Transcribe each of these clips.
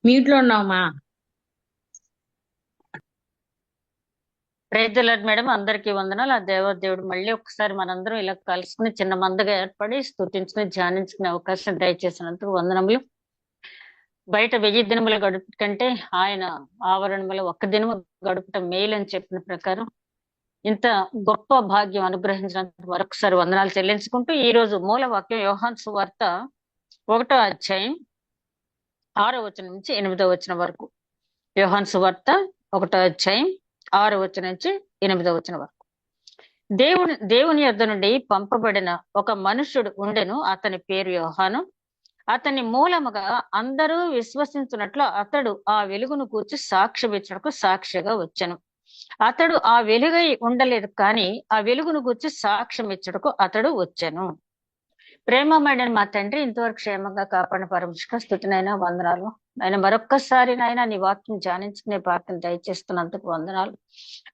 మీట్లో ఉన్నామా? Praise the lord madam, అందరికీ వందనాలు. ఆ దేవదేవుడు మళ్ళీ ఒకసారి మనందరం ఇలా కలుసుకుని చిన్న మందగా ఏర్పడి స్తుతించుకుని ధ్యానించుకునే అవకాశం దయచేసినందుకు వందనములు. బయట 1000 దినములు గడుపు కంటే ఆయన ఆవరణములో ఒక్క దినము గడుపుట మేలు అని చెప్పిన ప్రకారం ఇంత గొప్ప భాగ్యం అనుగ్రహించినందుకు మరొకసారి వందనాలు చెల్లించుకుంటూ ఈ రోజు మూల వాక్యం యోహాను సువార్త 1వ అధ్యాయం 6వ వచనం నుంచి 8వ వచనం వరకు. యోహాను సువార్త 1వ అధ్యాయం 6వ వచనం నుంచి 8వ వచనం వరకు. దేవుని యొద్ద నుండి పంపబడిన ఒక మనుష్యుడు ఉండెను, అతని పేరు యోహాను. అతని మూలముగా అందరూ విశ్వసించున్నట్లు అతడు ఆ వెలుగును కూర్చి సాక్ష్యమిచ్చుటకు సాక్షిగా వచ్చెను. అతడు ఆ వెలుగై ఉండలేదు, కానీ ఆ వెలుగును కూర్చి సాక్ష్యం ఇచ్చుటకు అతడు వచ్చెను. ప్రేమమైన మా తండ్రి, ఇంతవరకు క్షేమంగా కాపాడిన పరమేశ్వరునికి స్తుతినైనా వందనాలు. ఆయన మరొక్కసారి నాయన నీ వాక్యం ధ్యానించుకునే భాగ్యం దయచేస్తున్నందుకు వందనాలు.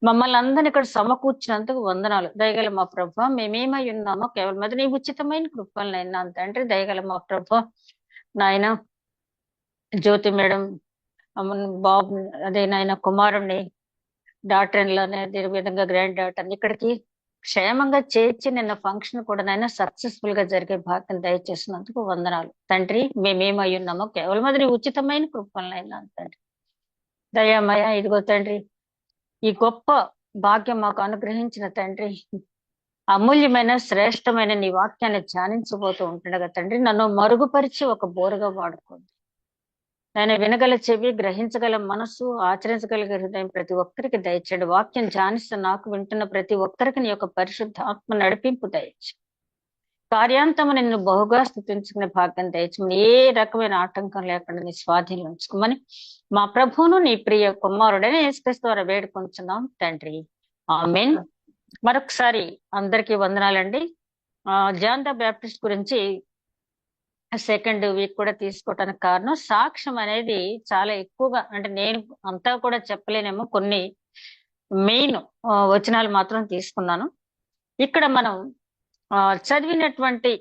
మమ్మల్ని అందరిని ఇక్కడ సమకూర్చినందుకు వందనాలు. దయగల మా ప్రభు, మేమేమై ఉన్నామో కేవలం అది నీ ఉచితమైన కృపలనైనా తండ్రి. దయగల మా ప్రభు నాయన, జ్యోతి మేడం, బాబు, అదే నాయన కుమారుణ్ణి, డాక్టర్ ఇన్లోనే అదే విధంగా గ్రాండ్ డాక్టర్ ఇక్కడికి క్షేమంగా చేర్చి నిన్న ఫంక్షన్ కూడా నైనా సక్సెస్ఫుల్ గా జరిగే భాగ్యం దయచేసినందుకు వందనాలు తండ్రి. మేమేమై ఉన్నామో కేవలం అది నీ ఉచితమైన కృపలనైనా తండ్రి. దయామయ, ఇదిగో తండ్రి, ఈ గొప్ప భాగ్యం మాకు అనుగ్రహించిన తండ్రి, అమూల్యమైన శ్రేష్టమైన నీ వాక్యాన్ని ధ్యానించబోతూ ఉంటుండగా తండ్రి, నన్ను మరుగుపరిచి ఒక బోరుగా వాడుకోండి. ఆయన వినగల చెవి, గ్రహించగల మనసు, ఆచరించగలిగే హృదయం ప్రతి ఒక్కరికి దయచేయండి. వాక్యం ధ్యానిస్తూ నాకు వింటున్న ప్రతి ఒక్కరికి నీ యొక్క పరిశుద్ధ ఆత్మ నడిపింపు దయచు. కార్యాంతము నిన్ను బహుగా స్థుతించుకునే భాగ్యం దయచమని, ఏ రకమైన ఆటంకం లేకుండా నీ స్వాధీనం ఉంచుకోమని మా ప్రభువును నీ ప్రియ కుమారుడైన యేసుక్రీస్తు ద్వారా వేడుకొంచున్నాం తండ్రి, ఆమేన్. మరొకసారి అందరికీ వందనాలండి. జాన్ ద బ్యాప్టిస్ట్ గురించి సెకండ్ వీక్ కూడా తీసుకోవటానికి కారణం, సాక్ష్యం అనేది చాలా ఎక్కువగా, అంటే నేను అంతా కూడా చెప్పలేనేమో, కొన్ని మెయిన్ వచనాలు మాత్రం తీసుకున్నాను. ఇక్కడ మనం చదివినటువంటి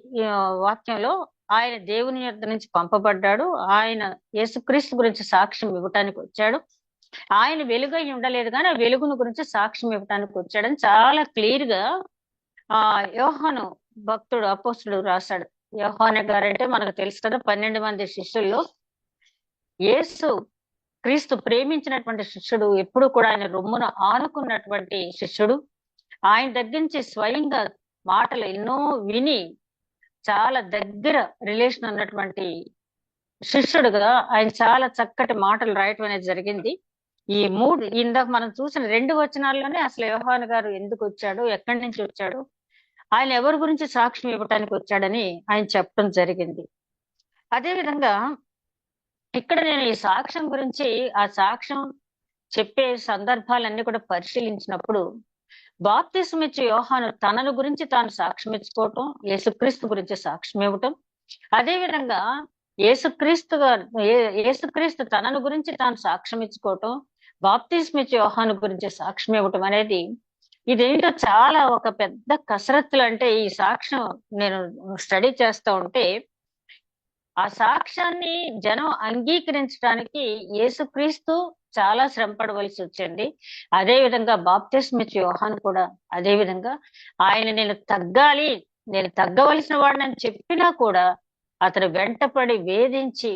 వాక్యంలో ఆయన దేవుని యొద్ద నుంచి పంపబడ్డాడు, ఆయన యేసుక్రీస్తు గురించి సాక్ష్యం ఇవ్వటానికి వచ్చాడు, ఆయన వెలుగై ఉండలేదు కానీ ఆ వెలుగును గురించి సాక్ష్యం ఇవ్వటానికి వచ్చాడని చాలా క్లియర్ గా యోహాను భక్తుడు, అపోస్తుడు రాశాడు. యోహాను గారు అంటే మనకు తెలుసు కదా, 12 మంది శిష్యుల్లో యేసు క్రీస్తు ప్రేమించినటువంటి శిష్యుడు, ఎప్పుడు కూడా ఆయన రొమ్మున ఆనుకున్నటువంటి శిష్యుడు, ఆయన దగ్గర నుంచి స్వయంగా మాటలు ఎన్నో విని చాలా దగ్గర రిలేషన్ ఉన్నటువంటి శిష్యుడుగా ఆయన చాలా చక్కటి మాటలు రాయటం అనేది జరిగింది. ఈ మూడు ఇందాక మనం చూసిన 2 వచనాల్లోనే అసలు యోహాను గారు ఎందుకు వచ్చాడు, ఎక్కడి నుంచి వచ్చాడు, ఆయన ఎవరి గురించి సాక్ష్యం ఇవ్వటానికి వచ్చాడని ఆయన చెప్పడం జరిగింది. అదే విధంగా ఇక్కడ నేను ఈ సాక్ష్యం గురించి, ఆ సాక్ష్యం చెప్పే సందర్భాలన్నీ కూడా పరిశీలించినప్పుడు, బాప్తిస్మ ఇచ్చే యోహాను తనను గురించి తాను సాక్ష్యం ఇచ్చుకోవటం, యేసుక్రీస్తు గురించి సాక్ష్యం ఇవ్వటం, అదే విధంగా యేసుక్రీస్తు తనను గురించి తాను సాక్ష్యం ఇచ్చుకోవటం, బాప్తిస్మ ఇచ్చే యోహాను గురించి సాక్ష్యం ఇవ్వటం అనేది, ఇదేంటో చాలా ఒక పెద్ద కసరత్తులు. అంటే ఈ సాక్ష్యం నేను స్టడీ చేస్తూ ఉంటే, ఆ సాక్ష్యాన్ని జనం అంగీకరించడానికి యేసుక్రీస్తు చాలా శ్రమ పడవలసి వచ్చింది. అదే విధంగా బాప్తిస్మ ఇచ్చే యోహాను కూడా అదే విధంగా ఆయన నేను తగ్గవలసిన వాడిని చెప్పినా కూడా అతను వెంటపడి వేధించి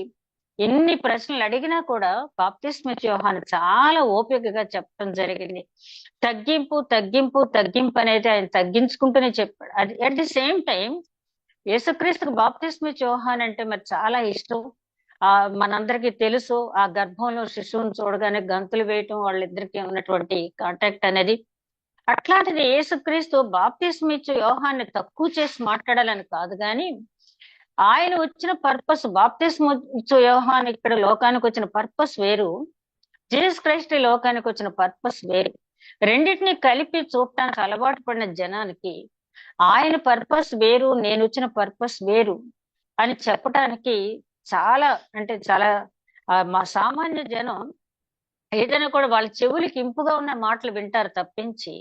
ఎన్ని ప్రశ్నలు అడిగినా కూడా బాప్తిస్మ ఇచ్చే యోహాను చాలా ఓపికగా చెప్పడం జరిగింది. తగ్గింపు తగ్గింపు తగ్గింపు అనేది ఆయన తగ్గించుకుంటూనే చెప్పాడు. అది అట్ ది సేమ్ టైం యేసుక్రీస్తుకు బాప్తిస్మ ఇచ్చే యోహాను అంటే మరి చాలా ఇష్టం. మనందరికీ తెలుసు, ఆ గర్భంలో శిశువుని చూడగానే గంతులు వేయటం, వాళ్ళిద్దరికి ఉన్నటువంటి కాంటాక్ట్ అనేది. అట్లాంటిది యేసుక్రీస్తు బాప్తిస్మ ఇచ్చే యోహాన్ని తక్కువ చేసి మాట్లాడాలని కాదు, కానీ ఆయన వచ్చిన పర్పస్, బాప్తిస్మ ఇచ్చే యోహాను ఇక్కడ లోకానికి వచ్చిన పర్పస్ వేరు, జీసస్ క్రైస్ట్ ఈ లోకానికి వచ్చిన పర్పస్ వేరు. రెండింటిని కలిపి చూడటానికి అలవాటు పడిన జనానికి ఆయన పర్పస్ వేరు, నేను వచ్చిన పర్పస్ వేరు అని చెప్పటానికి చాలా, అంటే చాలా మా సామాన్య జనం ఏదైనా కూడా వాళ్ళ చెవులకి ఇంపుగా ఉన్న మాటలు వింటారు తప్పించి,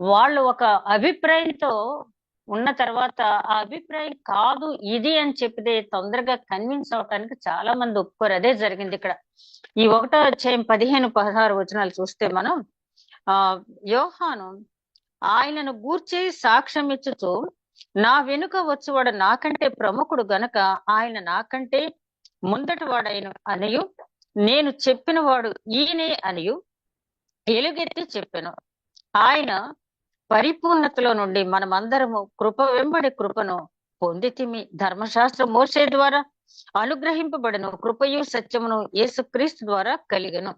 వాళ్ళు ఒక అభిప్రాయంతో ఉన్న తర్వాత ఆ అభిప్రాయం కాదు ఇది అని చెప్పితే తొందరగా కన్విన్స్ అవటానికి చాలా మంది ఒప్పుకోరు. అదే జరిగింది ఇక్కడ. ఈ 1వ అధ్యాయం 15-16 వచనాలు చూస్తే మనం ఆ యోహాను ఆయనను గూర్చి సాక్ష్యం ఇచ్చుచు, నా వెనుక వచ్చువాడు నాకంటే ప్రముఖుడు గనక ఆయన నాకంటే ముందటి వాడైన అనియు, నేను చెప్పిన వాడు ఈయనే అనియు ఎలుగెత్తి చెప్పెను. ఆయన పరిపూర్ణతలో నుండి మనమందరము కృప వెంబడి కృపను పొందితిమి. ధర్మశాస్త్రం మోసే ద్వారా అనుగ్రహింపబడను, కృపయు సత్యమును యేసుక్రీస్తు ద్వారా కలిగెను.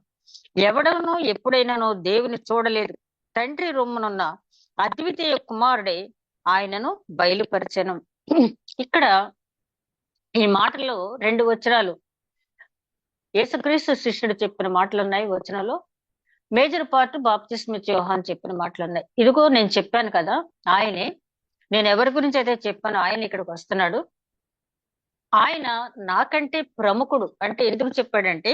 ఎవడనూ ఎప్పుడైనానో దేవుని చూడలేదు. తండ్రి రొమ్మునున్న అద్వితీయ కుమారుడే ఆయనను బయలుపరిచెను. ఇక్కడ ఈ మాటలో 2 వచనాలు యేసుక్రీస్తు శిష్యుడు చెప్పిన మాటలు ఉన్నాయి. వచనంలో మేజర్ పార్ట్ బాప్తిస్మ ఇచ్చే యోహాను చెప్పిన మాటలు ఉన్నాయి. ఇదిగో నేను చెప్పాను కదా, ఆయనే, నేను ఎవరి గురించి అయితే చెప్పాను ఆయన ఇక్కడికి వస్తున్నాడు. ఆయన నాకంటే ప్రముఖుడు. అంటే ఎందుకు చెప్పాడంటే,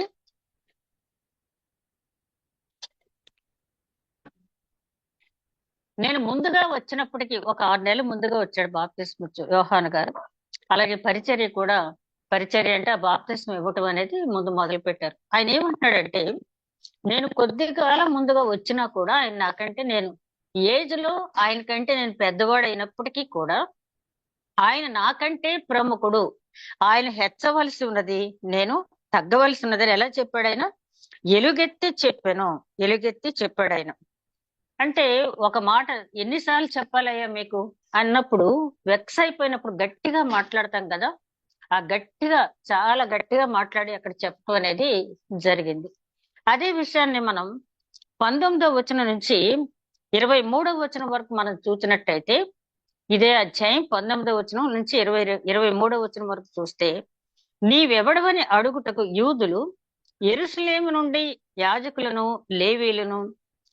నేను ముందుగా వచ్చినప్పటికీ ఒక 6 నెలలు ముందుగా వచ్చాడు బాప్తిస్మ ఇచ్చే యోహాను గారు. అలాగే పరిచర్య కూడా, పరిచర్య అంటే ఆ బాప్తిస్మ ఇవ్వటం అనేది ముందు మొదలు పెట్టారు. ఆయన ఏమంటున్నాడంటే, నేను కొద్ది కాలం ముందుగా వచ్చినా కూడా ఆయన నాకంటే, నేను ఏజ్ లో ఆయన కంటే నేను పెద్దవాడు అయినప్పటికీ కూడా ఆయన నాకంటే ప్రముఖుడు. ఆయన హెచ్చవలసి ఉన్నది, నేను తగ్గవలసి ఉన్నదని ఎలా చెప్పాడు ఆయన? ఎలుగెత్తి చెప్పాను, ఎలుగెత్తి చెప్పాడు ఆయన. అంటే ఒక మాట ఎన్నిసార్లు చెప్పాలయ్యా మీకు అన్నప్పుడు, వెక్స్ అయిపోయినప్పుడు గట్టిగా మాట్లాడతాం కదా, ఆ గట్టిగా, చాలా గట్టిగా మాట్లాడి అక్కడ చెప్పడం అనేది జరిగింది. అదే విషయాన్ని మనం 19వ వచనం నుంచి 23వ వచనం వరకు మనం చూసినట్టయితే, ఇదే అధ్యాయం 19వ వచనం నుంచి 23వ వచనం వరకు చూస్తే, నీవెవడవని అడుగుటకు యూదులు యెరూషలేము నుండి యాజకులను లేవీయులను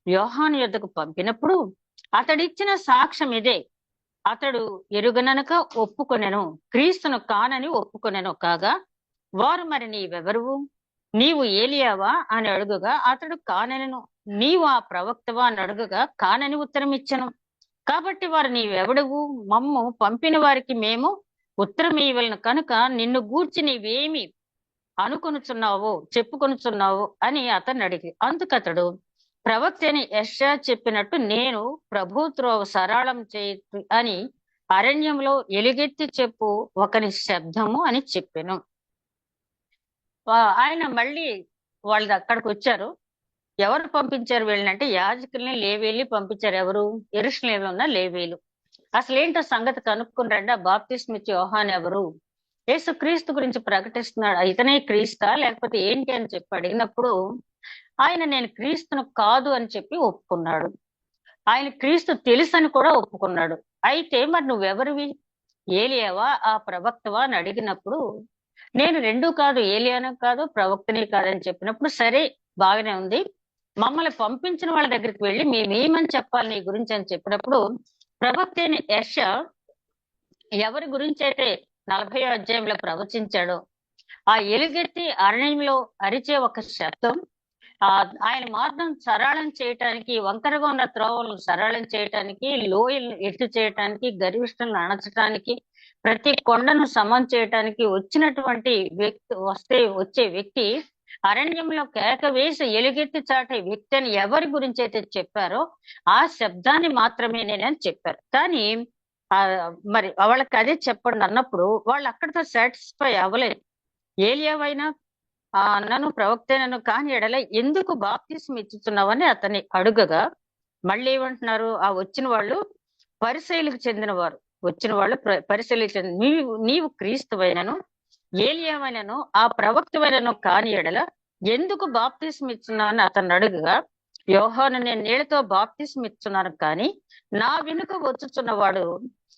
యోహాను యొద్దకు పంపినప్పుడు అతడిచ్చిన సాక్ష్యం ఇదే. అతడు ఎరుగననక ఒప్పుకొనెను, క్రీస్తును కానని ఒప్పుకొనెను. కాగా వారు, మరి నీవెవరువు? నీవు ఏలియావా అని అడుగగా అతడు కానెను. నీవు ఆ ప్రవక్తవా అని అడుగగా కానని ఉత్తరం ఇచ్చెను. కాబట్టి వారు, నీవెవడవు? మమ్ము పంపిన వారికి మేము ఉత్తరం ఇవ్వలను కనుక నిన్ను గూర్చి నీవేమి అనుకొనుచున్నావో చెప్పుకొనుచున్నావు అని అతన్ని అడిగి, అందుకతడు, ప్రవక్త అని యెషయా చెప్పినట్టు నేను ప్రభు త్రోవ సరళం చేయి అని అరణ్యంలో ఎలుగెత్తి చెప్పు ఒకని శబ్దము అని చెప్పెను. ఆయన మళ్ళీ వాళ్ళు అక్కడికి వచ్చారు. ఎవరు పంపించారు వీళ్ళనంటే, యాజకుల్ని లేవీల్ని పంపించారు. ఎవరు? యెరూషలేములో ఉన్న లేవీలు. అసలేంటో సంగతి కనుక్కుంటారంటే, ఆ బాప్తిస్మ ఇచ్చే యోహాను ఎవరు? యేసు క్రీస్తు గురించి ప్రకటిస్తున్నాడు, ఇతనే క్రీస్తా లేకపోతే ఏంటి అని చెప్పి అడిగినప్పుడు ఆయన, నేను క్రీస్తును కాదు అని చెప్పి ఒప్పుకున్నాడు. ఆయన క్రీస్తు తెలుసని కూడా ఒప్పుకున్నాడు. అయితే మరి నువ్వెవరివి? ఏలియావా ఆ ప్రవక్తవా అని అడిగినప్పుడు, నేను రెండూ కాదు, ఏలియాను కాదు ప్రవక్తని కాదని చెప్పినప్పుడు, సరే బాగానే ఉంది, మమ్మల్ని పంపించిన వాళ్ళ దగ్గరికి వెళ్ళి మేమేమని చెప్పాలి నీ గురించి అని చెప్పినప్పుడు, ప్రవక్త అయిన యెషయా ఎవరి గురించి అయితే 40వ అధ్యాయంలో ప్రవచించాడో, ఆ ఎలుగెత్తి అరణ్యంలో అరిచే ఒక శబ్దం, ఆయన మార్గం సరళం చేయటానికి, వంకరగా ఉన్న త్రోవలను సరళం చేయటానికి, లోయలను ఎత్తు చేయటానికి, గర్విష్ఠులను అణచటానికి, ప్రతి కొండను సమం చేయటానికి వచ్చినటువంటి వచ్చే వ్యక్తి, అరణ్యంలో కేక వేసి ఎలుగెత్తి చాటే వ్యక్తి అని ఎవరి గురించి అయితే చెప్పారో ఆ శబ్దాన్ని మాత్రమే నేనని చెప్పారు. కానీ మరి వాళ్ళకి అదే చెప్పండి అన్నప్పుడు వాళ్ళు అక్కడితో సాటిస్ఫై అవ్వలేదు. ఏలియావైనా నన్ను ప్రవక్తేనను కాని ఎడల ఎందుకు బాప్తిస్మ ఇచ్చుతున్నావని అతన్ని అడుగగా, మళ్ళీ ఏమంటున్నారు? ఆ వచ్చిన వాళ్ళు పరిసయ్యులకు చెందిన వారు. వచ్చిన వాళ్ళు పరిసయ్యులకు చెందిన, నీవు క్రీస్తువైనను ఏలియావైనను ఆ ప్రవక్తవైనను కాని ఎడల ఎందుకు బాప్తిస్మ ఇచ్చున్నావు అని అతన్ని అడుగగా, యోహాను, నేను నీళ్లతో బాప్తిస్మ ఇచ్చున్నాను, కానీ నా వెనుక వచ్చుచున్నవాడు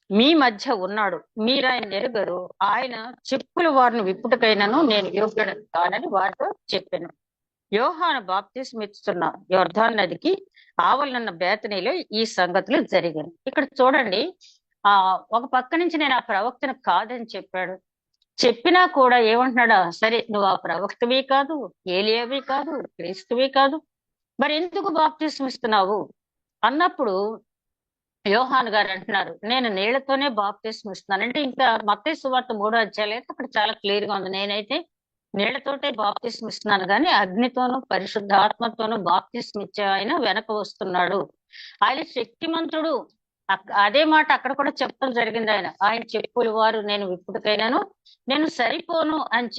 మీ మధ్య ఉన్నాడు, మీరు ఆయన ఎరుగరు. ఆయన చెప్పులు వారిని విప్పుటకైనను నేను యోగ్యుడు కానని వారితో చెప్పాను. యోహాను బాప్తిస్మ ఇస్తున్న యొర్దాను నదికి ఆవలనున్న బేతనీలో ఈ సంగతులు జరిగాయి. ఇక్కడ చూడండి, ఒక పక్క నుంచి నేను ఆ ప్రవక్తను కాదని చెప్పాడు. చెప్పినా కూడా ఏమంటున్నాడా, సరే నువ్వు ఆ ప్రవక్తవి కాదు, ఏలియావి కాదు, క్రీస్తువి కాదు, మరి ఎందుకు బాప్తిస్మ ఇస్తున్నావు అన్నప్పుడు యోహాను గారు అంటున్నారు, నేను నీళ్లతోనే బాప్తిస్మం ఇస్తున్నాను. అంటే ఇంకా మత్తయి సువార్త 3వ అధ్యాయం అయితే అక్కడ చాలా క్లియర్ గా ఉంది, నేనైతే నీళ్లతోటే బాప్తిస్మం ఇస్తున్నాను కానీ అగ్నితోనూ పరిశుద్ధాత్మతోనూ బాప్తిస్మం ఇచ్చే ఆయన వెనక వస్తున్నాడు, ఆయన శక్తిమంతుడు. అదే మాట అక్కడ కూడా చెప్పడం జరిగింది. ఆయన చెప్పులు వారు నేను ఇప్పటికైనాను నేను సరిపోను అని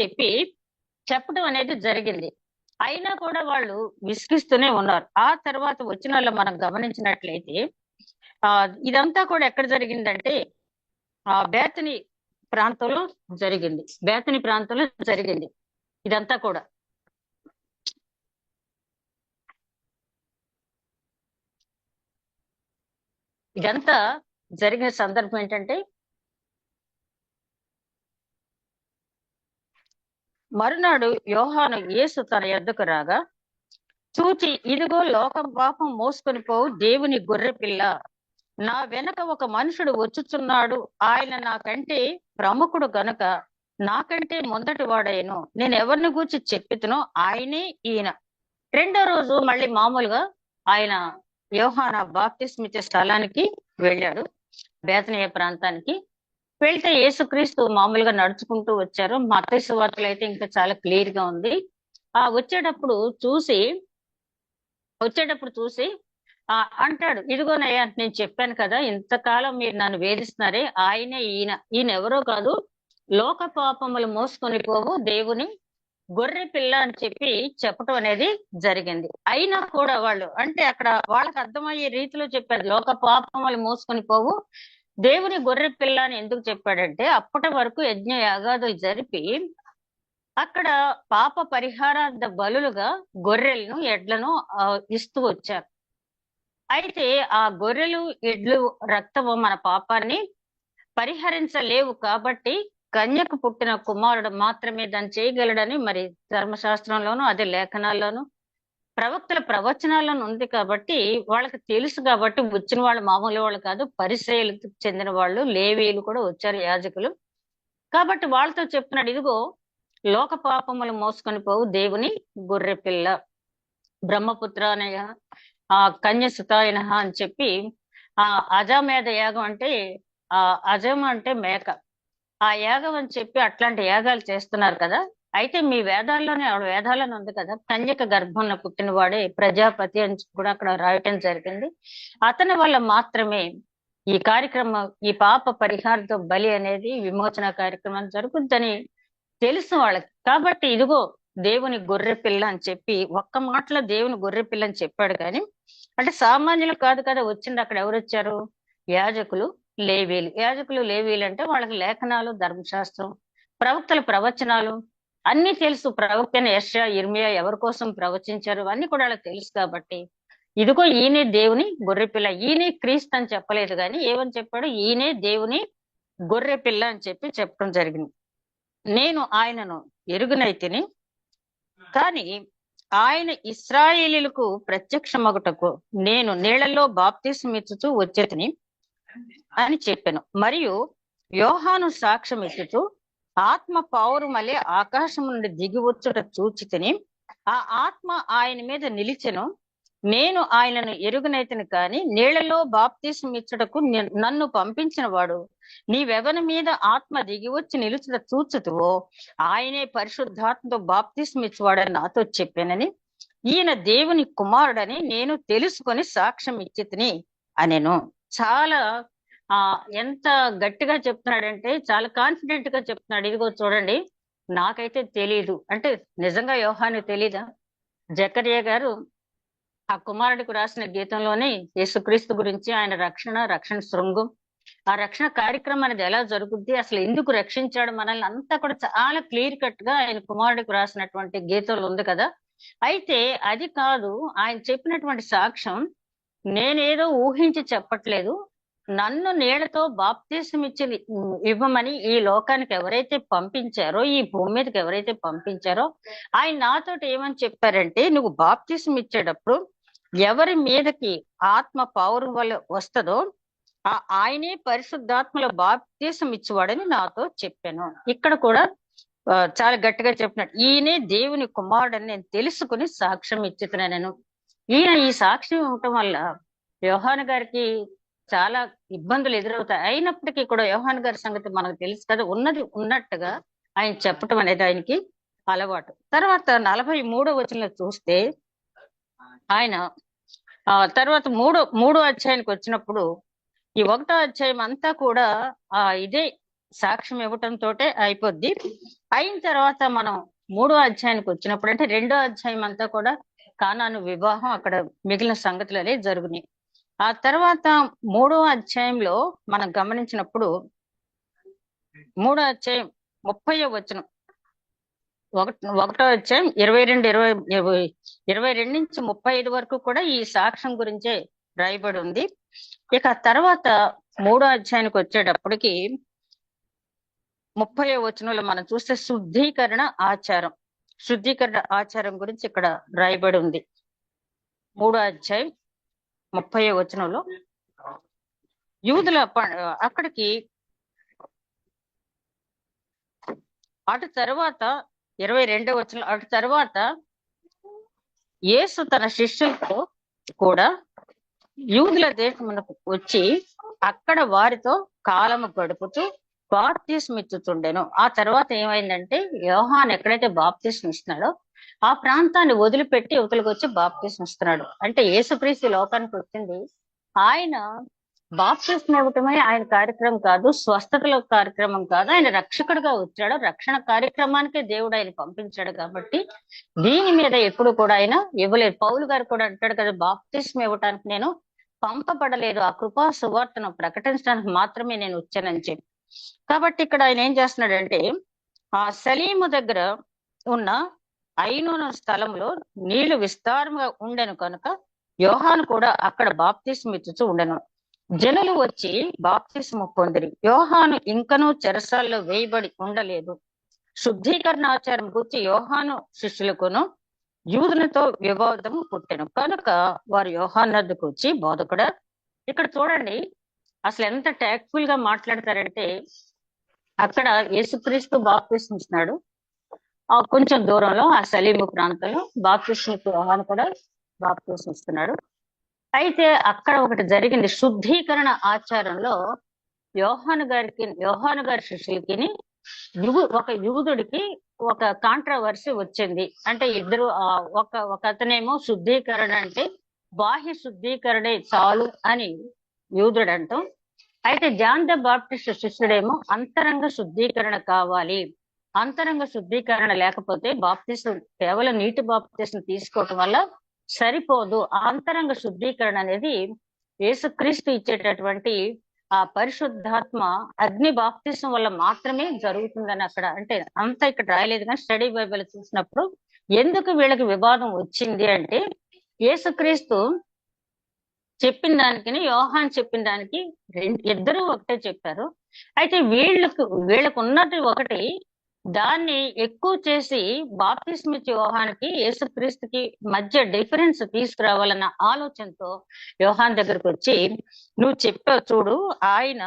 చెప్పడం అనేది జరిగింది. అయినా కూడా వాళ్ళు విసిగిస్తూనే ఉన్నారు. ఆ తర్వాత వచ్చిన వాళ్ళు మనం గమనించినట్లయితే ఇదంతా కూడా ఎక్కడ జరిగిందంటే బేతని ప్రాంతంలో జరిగింది. బేతని ప్రాంతంలో జరిగింది ఇదంతా కూడా. ఇదంతా జరిగిన సందర్భం ఏంటంటే, మరునాడు యోహాను యేసు తన యొద్దకు రాగా చూచి, ఇదిగో లోకం పాపం మోసుకొని పోవు దేవుని గొర్రె పిల్ల, నా వెనక ఒక మనుషుడు వచ్చుచున్నాడు, ఆయన నాకంటే ప్రముఖుడు గనుక నాకంటే మొదటి వాడైను, నేను ఎవరిని గూర్చి చెప్పితునో ఆయనే ఈయన. రెండో రోజు మళ్ళీ మామూలుగా ఆయన యోహాను బాప్తిస్మం ఇచ్చే స్థలానికి వెళ్ళాడు, బేతనీయ ప్రాంతానికి. వెళ్తే యేసుక్రీస్తు మామూలుగా నడుచుకుంటూ వచ్చారు. మత్తయి సువార్తలో అయితే ఇంకా చాలా క్లియర్ గా ఉంది. వచ్చేటప్పుడు చూసి అంటాడు, ఇదిగోనయ్యా నేను చెప్పాను కదా, ఇంతకాలం మీరు నన్ను వేధిస్తున్నారే, ఈయన ఎవరో కాదు, లోక పాపములు మోసుకొని పోవు దేవుని గొర్రె పిల్ల అని చెప్పటం అనేది జరిగింది. అయినా కూడా వాళ్ళు అంటే అక్కడ వాళ్ళకి అర్థమయ్యే రీతిలో చెప్పారు, లోక పాపములు మోసుకొని పోవు దేవుని గొర్రె పిల్ల అని ఎందుకు చెప్పాడంటే, అప్పటి వరకు యజ్ఞ యాగాదులు జరిపి అక్కడ పాప పరిహారార్థ బలులుగా గొర్రెలను ఎడ్లను ఇస్తూ వచ్చారు. అయితే ఆ గొర్రెలు ఎడ్లు రక్తము మన పాపాన్ని పరిహరించలేవు కాబట్టి కన్యకు పుట్టిన కుమారుడు మాత్రమే దాన్ని చేయగలడని మరి ధర్మశాస్త్రంలోను అదే లేఖనాల్లోను ప్రవక్తల ప్రవచనాల్లోనూ ఉంది. కాబట్టి వాళ్ళకి తెలుసు. కాబట్టి వచ్చిన వాళ్ళు మామూలు వాళ్ళు కాదు, పరిసయ్యులకు చెందిన వాళ్ళు, లేవీయులు కూడా వచ్చారు, యాజకులు. కాబట్టి వాళ్ళతో చెప్తున్నాడు, ఇదిగో లోక పాపములు మోసుకొని పోవు దేవుని గొర్రె పిల్ల, బ్రహ్మపుత్ర అనయ కన్యసుతాయన అని చెప్పి అజామేధ యాగం అంటే అజమ అంటే మేక, ఆ యాగం అని చెప్పి అట్లాంటి యాగాలు చేస్తున్నారు కదా. అయితే మీ వేదాలను ఉంది కదా, కన్యక గర్భంలో పుట్టినవాడే ప్రజాపతి అని కూడా అక్కడ రాయటం జరిగింది. అతని వల్ల మాత్రమే ఈ కార్యక్రమం, ఈ పాప పరిహారతో బలి అనేది విమోచన కార్యక్రమం జరుగుతుందని తెలుసు వాళ్ళకి. కాబట్టి ఇదిగో దేవుని గొర్రె పిల్ల అని చెప్పి ఒక్క మాటలో దేవుని గొర్రె పిల్ల అని చెప్పాడు. కానీ అంటే సామాన్యులు కాదు కదా వచ్చింది. అక్కడ ఎవరు వచ్చారు? యాజకులు, లేవీలు అంటే వాళ్ళకి లేఖనాలు, ధర్మశాస్త్రం, ప్రవక్తల ప్రవచనాలు అన్ని తెలుసు. ప్రవక్త యెషయా, యిర్మీయా ఎవరి కోసం ప్రవచించారు అన్ని కూడా వాళ్ళకి తెలుసు. కాబట్టి ఇదిగో ఈయనే దేవుని గొర్రె పిల్ల, ఈయనే క్రీస్తు అని చెప్పలేదు కానీ ఏమని చెప్పాడు? ఈయనే దేవుని గొర్రె పిల్ల అని చెప్పడం జరిగింది. నేను ఆయనను ఎరుగునైతిని, కానీ ఆయన ఇశ్రాయేలీయులకు ప్రత్యక్షమగుటకు నేను నీళ్లలో బాప్తిస్మం ఇచ్చుచూ వచ్చేతిని అని చెప్పాను. మరియు యోహాను సాక్ష్యం ఇచ్చుచు ఆత్మ పావురమలే ఆకాశం నుండి దిగి వచ్చుట చూచితిని, ఆ ఆత్మ ఆయన మీద నిలిచెను. నేను ఆయనను ఎరుగునైతిని, కానీ నీళ్లలో బాప్తిస్మం ఇచ్చుటకు నన్ను పంపించిన వాడు నీవెవరి మీద ఆత్మ దిగి వచ్చి నిలుచుట చూచుతువో ఆయనే పరిశుద్ధాత్మతో బాప్తిస్మం ఇచ్చేవాడని నాతో చెప్పానని, ఈయన దేవుని కుమారుడని నేను తెలుసుకొని సాక్ష్యం ఇచ్చితిని అనెను. చాలా ఎంత గట్టిగా చెప్తున్నాడంటే చాలా కాన్ఫిడెంట్ గా చెప్తున్నాడు. ఇదిగో చూడండి, నాకైతే తెలీదు అంటే నిజంగా యోహాను తెలీదా? జకరియా గారు ఆ కుమారుడికి రాసిన గీతంలోనే యేసుక్రీస్తు గురించి, ఆయన రక్షణ శృంగం, ఆ రక్షణ కార్యక్రమం అనేది ఎలా జరుగుద్ది, అసలు ఎందుకు రక్షించాడు మనల్ని అంతా కూడా చాలా క్లియర్ కట్ గా ఆయన కుమారుడికి రాసినటువంటి గీతంలో ఉంది కదా. అయితే అది కాదు, ఆయన చెప్పినటువంటి సాక్ష్యం నేనేదో ఊహించి చెప్పట్లేదు. నన్ను నీళ్లతో బాప్తిస్మం ఇవ్వమని ఈ లోకానికి ఎవరైతే పంపించారో, ఈ భూమి మీదకి ఎవరైతే పంపించారో ఆయన నాతోటి ఏమని చెప్పారంటే, నువ్వు బాప్తిస్మం ఇచ్చేటప్పుడు ఎవరి మీదకి ఆత్మ పౌరం వల్ల వస్తుందో ఆయనే పరిశుద్ధాత్మలో బాప్తిస్మం ఇచ్చేవాడని నాతో చెప్పాను. ఇక్కడ కూడా చాలా గట్టిగా చెప్పినట్టు, ఈయనే దేవుని కుమారుడని నేను తెలుసుకుని సాక్ష్యం ఇచ్చుతున్నాను. ఈయన ఈ సాక్ష్యం ఇవ్వటం వల్ల యోహాను గారికి చాలా ఇబ్బందులు ఎదురవుతాయి. అయినప్పటికీ కూడా యోహాన్ గారి సంగతి మనకు తెలుసు కదా, ఉన్నది ఉన్నట్టుగా ఆయన చెప్పటం అనేది ఆయనకి అలవాటు. తర్వాత 43వ వచనంలో చూస్తే ఆయన తర్వాత మూడో అధ్యాయానికి వచ్చినప్పుడు ఈ 1వ అధ్యాయం అంతా కూడా ఇదే సాక్ష్యం ఇవ్వటంతో అయిపోద్ది. అయిన తర్వాత మనం 3వ అధ్యాయానికి వచ్చినప్పుడు, అంటే 2వ అధ్యాయం అంతా కూడా కానాను వివాహం, అక్కడ మిగిలిన సంగతులు అనేవి జరుగునాయి. ఆ తర్వాత 3వ అధ్యాయంలో మనం గమనించినప్పుడు 3వ అధ్యాయం 30వ వచనం, 1వ అధ్యాయం 22 నుంచి 35 వరకు కూడా ఈ సాక్ష్యం గురించే రాయబడి ఉంది. ఇక తర్వాత 3వ అధ్యాయానికి వచ్చేటప్పటికి 30వ వచనంలో మనం చూస్తే శుద్ధీకరణ ఆచారం గురించి ఇక్కడ రాయబడి ఉంది. 3వ అధ్యాయం 30వ వచనంలో యూదుల అక్కడికి అటు తర్వాత 22వ వచనం, అటు తర్వాత యేసు తన శిష్యులతో కూడా యూదుల దేశమునకు వచ్చి అక్కడ వారితో కాలము గడుపుతూ బాప్తిస్మం ఇచ్చుతుండెను. ఆ తర్వాత ఏమైందంటే యోహాను ఎక్కడైతే బాప్తిస్మం ఇస్తున్నాడో ఆ ప్రాంతాన్ని వదిలిపెట్టి యువతలకు వచ్చి బాప్తిస్మం ఇస్తున్నాడు. అంటే యేసుక్రీస్తు లోకానికి వచ్చింది ఆయన బాప్తిస్మం ఇవ్వటమే ఆయన కార్యక్రమం కాదు, స్వస్థతల కార్యక్రమం కాదు, ఆయన రక్షకుడిగా వచ్చాడు. రక్షణ కార్యక్రమానికే దేవుడు ఆయన పంపించాడు. కాబట్టి దీని మీద ఎప్పుడు కూడా ఆయన ఇవ్వలేదు. పౌలు గారు కూడా అంటాడు కదా, బాప్తిస్మం ఇవ్వటానికి నేను పంపబడలేదు, ఆ కృపా సువార్తను ప్రకటించడానికి మాత్రమే నేను వచ్చానని చెప్పి. కాబట్టి ఇక్కడ ఆయన ఏం చేస్తున్నాడంటే ఆ సలీము దగ్గర ఉన్న ఐనోను స్థలంలో నీళ్లు విస్తారంగా ఉండెను కనుక యోహాను కూడా అక్కడ బాప్తిస్మం ఇచ్చుచూ ఉండెను. జనులు వచ్చి బాప్తిస్మం పొందిరి. యోహాను ఇంకనూ చెరసాల్లో వేయబడి ఉండలేదు. శుద్ధీకరణ ఆచారం గురించి యోహాను శిష్యులకును యూదులతో వివాదము పుట్టెను కనుక వారు యోహాను వద్దకు వచ్చి, బోధకుడా, ఇక్కడ చూడండి అసలు ఎంత టాక్ట్ఫుల్ గా మాట్లాడతారంటే, అక్కడ యేసుక్రీస్తు బాప్తిస్మం ఇస్తున్నాడు, కొంచెం దూరంలో ఆ సలీము ప్రాంతంలో బాప్తిస్మం యోహాను కూడా బాప్తిస్మం ఇస్తున్నాడు. అయితే అక్కడ ఒకటి జరిగింది. శుద్ధీకరణ ఆచారంలో యోహాను గారి శిష్యులకి ఒక యూదుడికి ఒక కాంట్రవర్సీ వచ్చింది. అంటే ఇద్దరు ఒక అతనేమో శుద్ధీకరణ అంటే బాహ్య శుద్ధీకరణే చాలు అని యూదుడు అంటాం. అయితే జాన్ ద బాప్టిస్ట్ శిష్యుడేమో అంతరంగ శుద్ధీకరణ కావాలి, అంతరంగ శుద్ధీకరణ లేకపోతే బాప్తిస్మం కేవలం నీటి బాప్తిస్మం తీసుకోవటం వల్ల సరిపోదు, అంతరంగ శుద్ధీకరణ అనేది యేసుక్రీస్తు ఇచ్చేటటువంటి ఆ పరిశుద్ధాత్మ అగ్ని బాప్తిస్మం వల్ల మాత్రమే జరుగుతుందని అక్కడ, అంటే అంతా ఇక్కడ రాయలేదు కానీ స్టడీ బైబిల్ చూసినప్పుడు ఎందుకు వీళ్ళకి వివాదం వచ్చింది అంటే, యేసుక్రీస్తు చెప్పిన దానికి యోహాను చెప్పిన దానికి ఇద్దరు ఒకటే చెప్పారు. అయితే వీళ్ళకు ఉన్నది ఒకటి, దాన్ని ఎక్కువ చేసి బాప్తిస్మం ఇచ్చే యోహానికి యేసుక్రీస్తుకి మధ్య డిఫరెన్స్ తీసుకురావాలన్న ఆలోచనతో యోహాను దగ్గరకు వచ్చి, నువ్వు చెప్పావు చూడు, ఆయన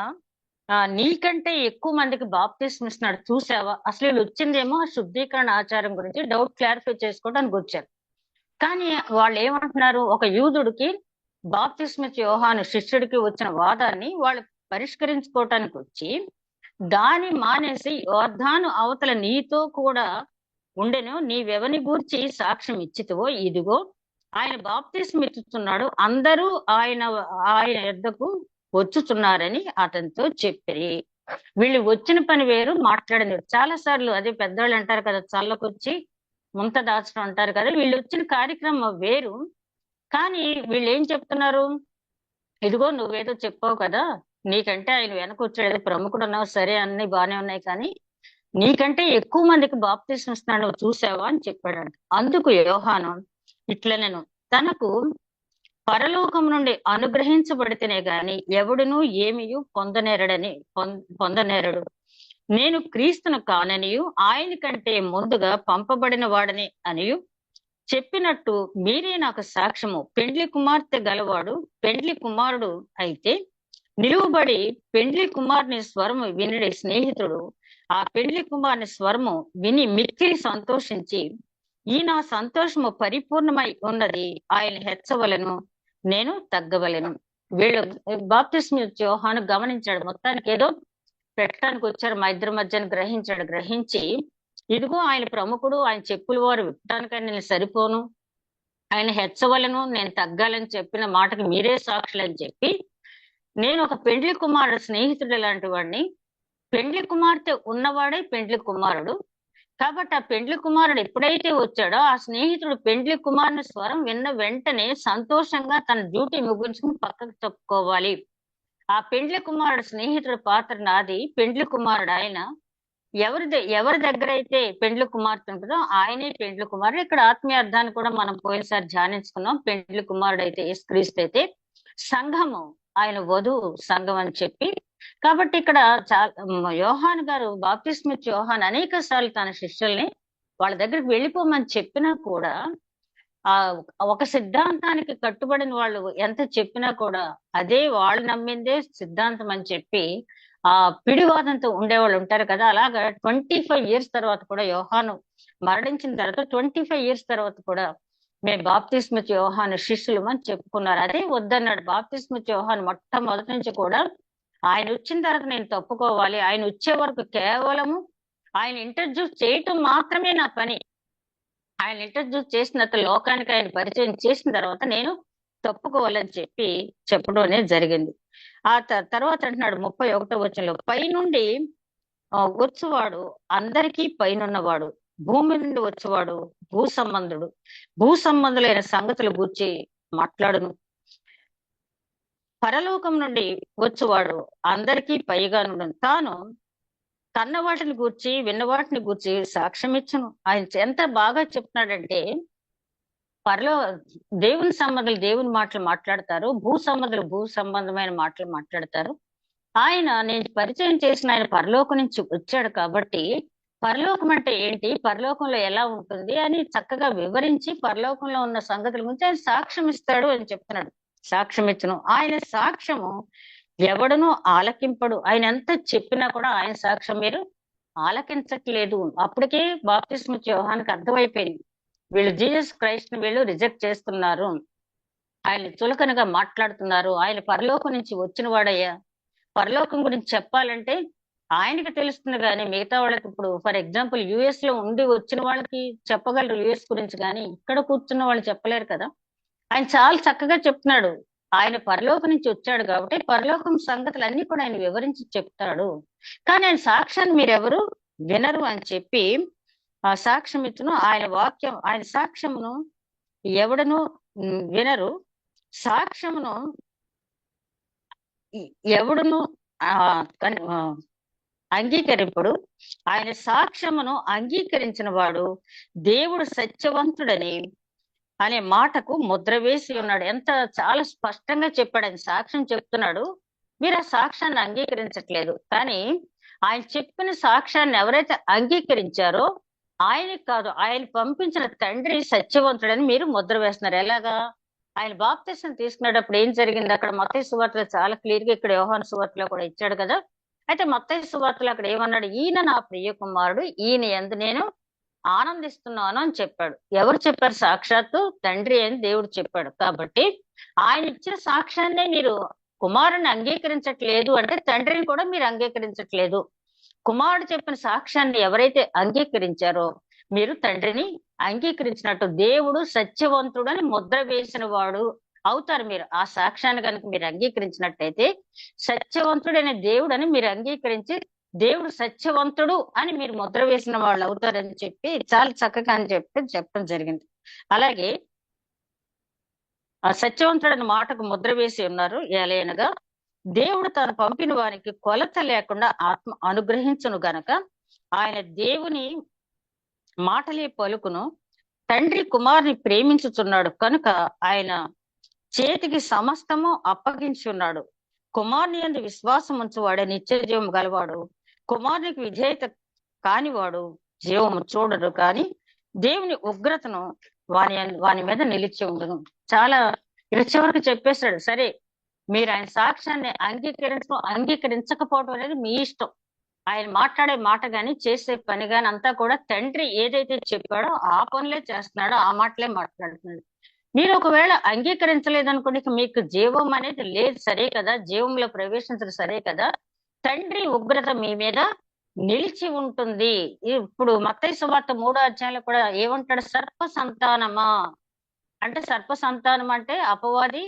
నీకంటే ఎక్కువ మందికి బాప్తిస్మం ఇస్తున్నాడు, చూసావా? అసలు వీళ్ళు వచ్చిందేమో శుద్ధీకరణ ఆచారం గురించి డౌట్ క్లారిఫై చేసుకోవడానికి వచ్చారు. కానీ వాళ్ళు ఏమంటున్నారు, ఒక యూదుడికి బాప్తిస్మం ఇచ్చే యోహాను శిష్యుడికి వచ్చిన వాదాన్ని వాళ్ళు పరిష్కరించుకోవటానికి వచ్చి దాని మానేసి యోర్దాను అవతల నీతో కూడా ఉండెను, నీవెవని గూర్చి సాక్ష్యం ఇచ్చితివో ఇదిగో ఆయన బాప్తిస్మం ఇచ్చుతున్నాడు, అందరూ ఆయన యొద్దకు వచ్చుచున్నారని అతనితో చెప్పిరి. వీళ్ళు వచ్చిన పని వేరు, మాట్లాడింది. చాలా సార్లు అదే పెద్దవాళ్ళు అంటారు కదా, చల్లకొచ్చి ముంత దాచడం అంటారు కదా, వీళ్ళు వచ్చిన కార్యక్రమం వేరు. కానీ వీళ్ళు ఏం చెప్తున్నారు, ఇదిగో నువ్వేదో చెప్పావు కదా, నీకంటే ఆయన వెనక వచ్చాడు, ప్రముఖుడు ఉన్నావు, సరే అన్ని బాగానే ఉన్నాయి, కానీ నీకంటే ఎక్కువ మందికి బాప్తిస్మం ఇస్తున్నాడు, నువ్వు చూసావా అని చెప్పాడంట. అందుకు యోహాను ఇట్లనెను, తనకు పరలోకం నుండి అనుగ్రహించబడితేనే గాని ఎవడునూ ఏమియు పొందనేరడు. నేను క్రీస్తును కాననియు ఆయన కంటే ముందుగా పంపబడిన వాడని అనియు చెప్పినట్టు మీరే నాకు సాక్ష్యము. పెండ్లి కుమార్తె గలవాడు పెండ్లి కుమారుడు అయితే నిలువబడి పెండ్లి కుమారుని స్వరము వినడి స్నేహితుడు ఆ పెండ్లి కుమారుని స్వరము విని మిక్కిలి సంతోషించి, ఈ నా సంతోషము పరిపూర్ణమై ఉన్నది, ఆయన హెచ్చవలను, నేను తగ్గవలను. వీళ్ళు బాప్తిస్మ యోహాను గమనించాడు, మొత్తానికి ఏదో పెట్టడానికి వచ్చారు మా ఇద్దరి మధ్యన గ్రహించాడు. గ్రహించి ఇదిగో ఆయన ప్రముఖుడు, ఆయన చెప్పుల వారు విప్పటానికని నేను సరిపోను, ఆయన హెచ్చవలను, నేను తగ్గాలని చెప్పిన మాటకి మీరే సాక్షులని చెప్పి, నేను ఒక పెండ్లి కుమారుడు స్నేహితుడు లాంటి వాడిని, పెండ్లి కుమార్తె ఉన్నవాడే పెండ్లి కుమారుడు. కాబట్టి ఆ పెండ్లి కుమారుడు ఎప్పుడైతే వచ్చాడో ఆ స్నేహితుడు పెండ్లి కుమారుని స్వరం విన్న వెంటనే సంతోషంగా తన డ్యూటీ ముగించుకుని పక్కకు తప్పుకోవాలి. ఆ పెండ్లి కుమారుడు స్నేహితుడు పాత్ర నాది, పెండ్లి కుమారుడు ఆయన. ఎవరి దగ్గర అయితే పెండ్లి కుమార్తె ఉంటుందో ఆయనే పెండ్లి కుమారుడు. ఇక్కడ ఆత్మీయ అర్థాన్ని కూడా మనం పోయినసారి ధ్యానించుకున్నాం. పెండ్లి కుమారుడు అయితే యేసుక్రీస్తు అయితే సంఘము, ఆయన వధువు సంఘం అని చెప్పి. కాబట్టి ఇక్కడ యోహాన్ గారు, బాప్తిస్మ యోహాన్ అనేక సార్లు తన శిష్యుల్ని వాళ్ళ దగ్గరికి వెళ్ళిపోమని చెప్పినా కూడా ఆ ఒక సిద్ధాంతానికి కట్టుబడిన వాళ్ళు ఎంత చెప్పినా కూడా అదే వాళ్ళు నమ్మిందే సిద్ధాంతం అని చెప్పి ఆ పిడివాదంతో ఉండేవాళ్ళు ఉంటారు కదా. అలాగా 25 years తర్వాత కూడా, యోహాను మరణించిన తర్వాత 25 years తర్వాత కూడా మేము బాప్తిస్మ యోహాను శిష్యులు అని చెప్పుకున్నారు. అదే వద్దన్నాడు. బాప్తిస్మ యోహాను మొట్టమొదటి నుంచి కూడా ఆయన వచ్చిన తర్వాత నేను తప్పుకోవాలి, ఆయన వచ్చే వరకు కేవలము ఆయన ఇంట్రడ్యూస్ చేయటం మాత్రమే నా పని, ఆయన ఇంట్రడ్యూస్ చేసినంత లోకానికి ఆయన పరిచయం చేసిన తర్వాత నేను తప్పుకోవాలని చెప్పి చెప్పడం అనేది జరిగింది. ఆ తర్వాత అంటున్నాడు 31వ వచనంలో, పైనుండి వచ్చువాడు అందరికీ పైనున్నవాడు, భూమి నుండి వచ్చేవాడు భూ సంబంధుడు, భూ సంబంధులైన సంగతుల గూర్చి మాట్లాడును, పరలోకం నుండి వచ్చేవాడు అందరికీ పైగాను, తాను కన్న వాటిని గూర్చి విన్న వాటిని గూర్చి సాక్ష్యం ఇచ్చును. ఆయన ఎంత బాగా చెప్తున్నాడంటే, దేవుని సంబంధాలు దేవుని మాటలు మాట్లాడతారు, భూ సంబంధాలు భూ సంబంధమైన మాటలు మాట్లాడతారు. ఆయన నేను పరిచయం చేసిన ఆయన పరలోకం నుంచి వచ్చాడు కాబట్టి పరలోకం అంటే ఏంటి, పరలోకంలో ఎలా ఉంటుంది అని చక్కగా వివరించి పరలోకంలో ఉన్న సంగతుల గురించి ఆయన సాక్ష్యం ఇస్తాడు అని చెప్తున్నాడు. సాక్ష్యం ఇచ్చును. ఆయన సాక్ష్యము ఎవడునూ ఆలకింపడు. ఆయన ఎంత చెప్పినా కూడా ఆయన సాక్ష్యం మీరు ఆలకించట్లేదు. అప్పటికే బాప్తిస్మ యోహానుకి అర్థమైపోయింది, వీళ్ళు జీసస్ క్రైస్ట్ ని వీళ్ళు రిజెక్ట్ చేస్తున్నారు, ఆయన చులకనగా మాట్లాడుతున్నారు, ఆయన పరలోకం నుంచి వచ్చిన వాడయ్యా, పరలోకం గురించి చెప్పాలంటే ఆయనకి తెలుస్తుంది కానీ మిగతా వాళ్ళకి, ఇప్పుడు ఫర్ ఎగ్జాంపుల్ యుఎస్ లో ఉండి వచ్చిన వాళ్ళకి చెప్పగలరు యుఎస్ గురించి, కానీ ఇక్కడ కూర్చున్న వాళ్ళు చెప్పలేరు కదా. ఆయన చాలా చక్కగా చెప్తున్నాడు, ఆయన పరలోకం నుంచి వచ్చాడు కాబట్టి పరలోకం సంగతులన్నీ కూడా ఆయన వివరించి చెప్తాడు, కానీ ఆయన సాక్ష్యాన్ని మీరెవరు వినరు అని చెప్పి ఆ సాక్ష్యం ఇచ్చును. ఆయన వాక్యం, ఆయన సాక్ష్యమును ఎవడను వినరు, సాక్ష్యమును ఎవడును అంగీకరింపడు. ఆయన సాక్ష్యమును అంగీకరించిన వాడు దేవుడు సత్యవంతుడని అనే మాటకు ముద్ర వేసి ఉన్నాడు. ఎంత చాలా స్పష్టంగా చెప్పాడు. ఆయన సాక్ష్యం చెప్తున్నాడు, మీరు ఆ సాక్ష్యాన్ని అంగీకరించట్లేదు. కానీ ఆయన చెప్పిన సాక్ష్యాన్ని ఎవరైతే అంగీకరించారో ఆయనకి కాదు, ఆయన పంపించిన తండ్రి సత్యవంతుడని మీరు ముద్ర వేస్తున్నారు. ఎలాగా? ఆయన బాప్తిసం తీసుకునేటప్పుడు ఏం జరిగింది అక్కడ మత్తయి సువార్తలో చాలా క్లియర్ గా, ఇక్కడ యోహాను సువార్తలో కూడా ఇచ్చాడు కదా. అయితే మత్తయి సువార్తలో అక్కడ ఏమన్నాడు, ఈయన నా ప్రియ కుమారుడు, ఈయన యందు నేను ఆనందిస్తున్నాను అని చెప్పాడు. ఎవరు చెప్పారు? సాక్షాత్తు తండ్రి అని దేవుడు చెప్పాడు. కాబట్టి ఆయన ఇచ్చిన సాక్ష్యాన్ని మీరు కుమారుని అంగీకరించట్లేదు అంటే తండ్రిని కూడా మీరు అంగీకరించట్లేదు. కుమారుడు చెప్పిన సాక్ష్యాన్ని ఎవరైతే అంగీకరించారో మీరు తండ్రిని అంగీకరించినట్టు దేవుడు సత్యవంతుడని ముద్ర వేసిన వాడు అవుతారు. మీరు ఆ సాక్ష్యాన్ని కనుక మీరు అంగీకరించినట్టయితే సత్యవంతుడైన దేవుడని మీరు అంగీకరించి దేవుడు సత్యవంతుడు అని మీరు ముద్ర వేసిన వాళ్ళు అవుతారని చెప్పి చాలా చక్కగా అని చెప్పడం జరిగింది. అలాగే ఆ సత్యవంతుడని మాటకు ముద్ర వేసి ఉన్నారు. ఎలయనగా దేవుడు తాను పంపిన వారికి కొలత లేకుండా ఆత్మ అనుగ్రహించును గనక ఆయన దేవుని మాటలే పలుకును. తండ్రి కుమారుని ప్రేమించుచున్నాడు కనుక ఆయన చేతికి సమస్తము అప్పగించి ఉన్నాడు. కుమారుని యందు విశ్వాసం ఉంచువాడే నిత్య జీవం గలవాడు, కుమారునికి విధేయత కానివాడు జీవము చూడడు, కానీ దేవుని ఉగ్రతను వాని మీద నిలిచి ఉండను. చాలా చివరికి చెప్పేశాడు, సరే మీరు ఆయన సాక్ష్యాన్ని అంగీకరించకపోవడం అనేది మీ ఇష్టం. ఆయన మాట్లాడే మాట గాని చేసే పని గాని అంతా కూడా తండ్రి ఏదైతే చెప్పాడో ఆ పనులే చేస్తున్నాడో ఆ మాటలే మాట్లాడుతున్నాడు. మీరు ఒకవేళ అంగీకరించలేదనుకోండి, ఇక మీకు జీవం అనేది లేదు, సరే కదా, జీవంలో ప్రవేశించడం సరే కదా, తండ్రి ఉగ్రత మీ మీద నిలిచి ఉంటుంది. ఇప్పుడు మత్తయి సువార్త 3వ అధ్యాయంలో కూడా ఏమంటాడు? సర్ప సంతానమా అంటే, సర్ప సంతానం అంటే అపవాది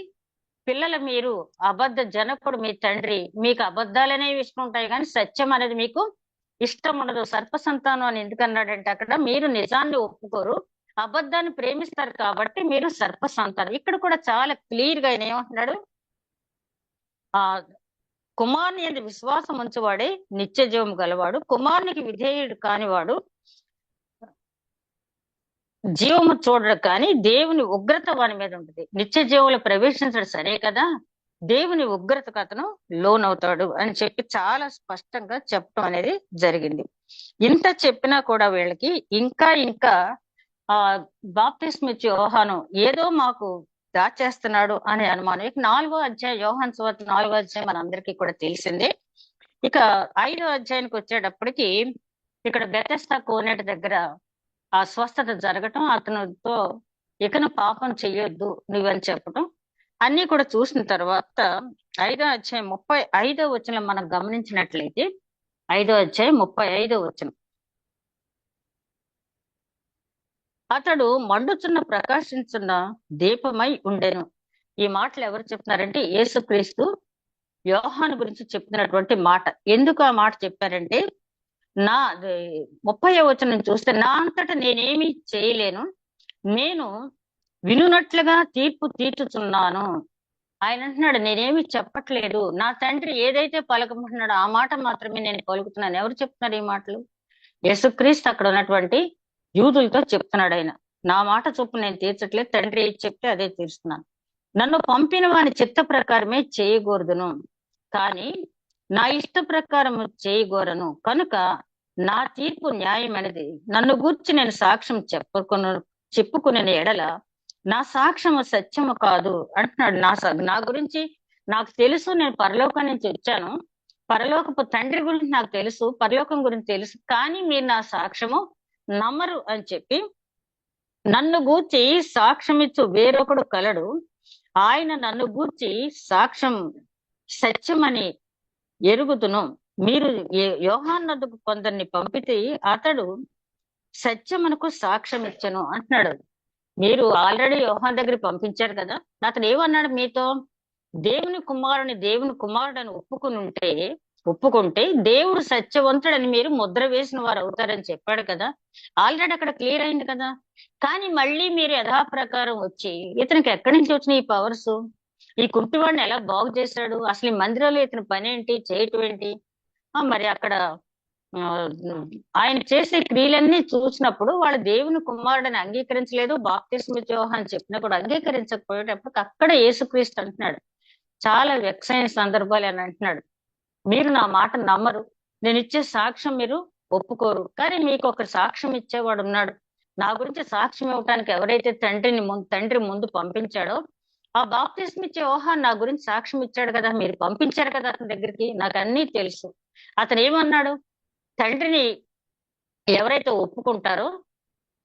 పిల్లలు మీరు, అబద్ధ జనకుడు మీ తండ్రి, మీకు అబద్ధాలనేవి ఇష్టం ఉంటాయి కానీ సత్యం అనేది మీకు ఇష్టం ఉండదు. సర్ప సంతానం అని ఎందుకన్నాడంటే, అక్కడ మీరు నిజాన్ని ఒప్పుకోరు, అబద్ధాన్ని ప్రేమిస్తారు కాబట్టి మీరు సర్ప సంతానం. ఇక్కడ కూడా చాలా క్లియర్ గా ఆయన ఏమంటున్నాడు? ఆ కుమారుని యందు విశ్వాసం ఉంచువాడే నిత్య జీవం గలవాడు, కుమారునికి విధేయుడు కానివాడు జీవము చూడడు, కానీ దేవుని ఉగ్రత వాని మీద ఉంటుంది. నిత్య జీవంలో ప్రవేశించడం సరే కదా, దేవుని ఉగ్రతకు అతను లోనవుతాడు అని చెప్పి చాలా స్పష్టంగా చెప్పడం అనేది జరిగింది. ఇంత చెప్పినా కూడా వీళ్ళకి ఇంకా ఇంకా ఆ బాప్తిస్మ ఇచ్చే యోహాను ఏదో మాకు దాచేస్తున్నాడు అనే అనుమానం. ఇక 4వ అధ్యాయం, యోహాను సువార్త 4వ అధ్యాయం మనందరికీ కూడా తెలిసిందే. ఇక 5వ అధ్యాయానికి వచ్చేటప్పటికి ఇక్కడ బెతెస్దా కోనేటి దగ్గర ఆ స్వస్థత జరగటం, అతనితో ఇకను పాపం చెయ్యొద్దు నువ్వని చెప్పటం అన్ని కూడా చూసిన తర్వాత 5వ అధ్యాయం 35వ వచనం మనం గమనించినట్లయితే, 5వ అధ్యాయం 35వ వచనం, అతడు మండుచున్న ప్రకాశించున్న దీపమై ఉండెను. ఈ మాటలు ఎవరు చెప్తున్నారంటే, యేసుక్రీస్తు యోహాను గురించి చెప్తున్నటువంటి మాట. ఎందుకు ఆ మాట చెప్పారంటే, 30వ వచనం చూస్తే, నా అంతటా నేనేమి చేయలేను, నేను వినున్నట్లుగా తీర్పు తీర్చుచున్నాను. ఆయన అంటున్నాడు, నేనేమి చెప్పట్లేదు, నా తండ్రి ఏదైతే పలకమంటున్నాడో ఆ మాట మాత్రమే నేను పలుకుతున్నాను. ఎవరు చెప్తున్నారు ఈ మాటలు? యేసుక్రీస్తు అక్కడ ఉన్నటువంటి యూదులతో చెప్తున్నాడు. ఆయన, నా మాట చొప్పు నేను తీర్చట్లేదు, తండ్రి ఏది చెప్తే అదే తీరుస్తున్నాను. నన్ను పంపిన వాని చిత్త ప్రకారమే చేయకూడదును, కానీ నా ఇష్ట ప్రకారం చేయగోరను, కనుక నా తీర్పు న్యాయమైనది. నన్ను గూర్చి నేను సాక్ష్యం చెప్పుకునే ఎడల నా సాక్ష్యము సత్యము కాదు అంటున్నాడు. నా గురించి నాకు తెలుసు, నేను పరలోకం నుంచి వచ్చాను, పరలోకపు తండ్రి గురించి నాకు తెలుసు, పరలోకం గురించి తెలుసు, కానీ మీరు నా సాక్ష్యము నమ్మరు అని చెప్పి, నన్ను గూర్చి సాక్ష్యమిచ్చు వేరొకడు కలడు, ఆయన నన్ను గూర్చి సాక్ష్యం సత్యమని ఎరుగుదును. మీరు యోహాను వద్దకు కొందరిని పంపితే అతడు సత్యమునకు సాక్ష్యం ఇచ్చను అంటున్నాడు. మీరు ఆల్రెడీ యోహాను దగ్గర పంపించారు కదా, అతను ఏమన్నాడు మీతో? దేవుని కుమారుడని ఒప్పుకుంటే దేవుడు సత్యవంతుడని మీరు ముద్ర వేసిన వారు అవుతారని చెప్పాడు కదా. ఆల్రెడీ అక్కడ క్లియర్ అయింది కదా. కానీ మళ్ళీ మీరు యథాప్రకారం వచ్చి, ఇతనికి ఎక్కడి నుంచి వచ్చిన ఈ పవర్స్, ఈ కుంటివాడిని ఎలా బాగు చేశాడు, అసలు ఈ మందిరంలో ఇతని పని ఏంటి, చేయటం ఏంటి, మరి అక్కడ ఆయన చేసే క్రియలన్నీ చూసినప్పుడు వాళ్ళు దేవుని కుమారుడని అంగీకరించలేదు, బాప్తిస్మ యోహాను చెప్పినా కూడా అంగీకరించకపోయేటప్పుడు అక్కడ యేసుక్రీస్తు అంటున్నాడు, చాలా వ్యక్తమైన సందర్భాలు అని అంటున్నాడు, మీరు నా మాట నమ్మరు, నేను ఇచ్చే సాక్ష్యం మీరు ఒప్పుకోరు, కానీ మీకు ఒక సాక్ష్యం ఇచ్చేవాడు ఉన్నాడు. నా గురించి సాక్ష్యం ఇవ్వటానికి ఎవరైతే తండ్రి ముందు పంపించాడో ఆ బాప్తిస్మ ఇచ్చే యోహాను నా గురించి సాక్ష్యం ఇచ్చాడు కదా, మీరు పంపించారు కదా అతని దగ్గరికి, నాకు అన్నీ తెలుసు. అతను ఏమన్నాడు? తండ్రిని ఎవరైతే ఒప్పుకుంటారో,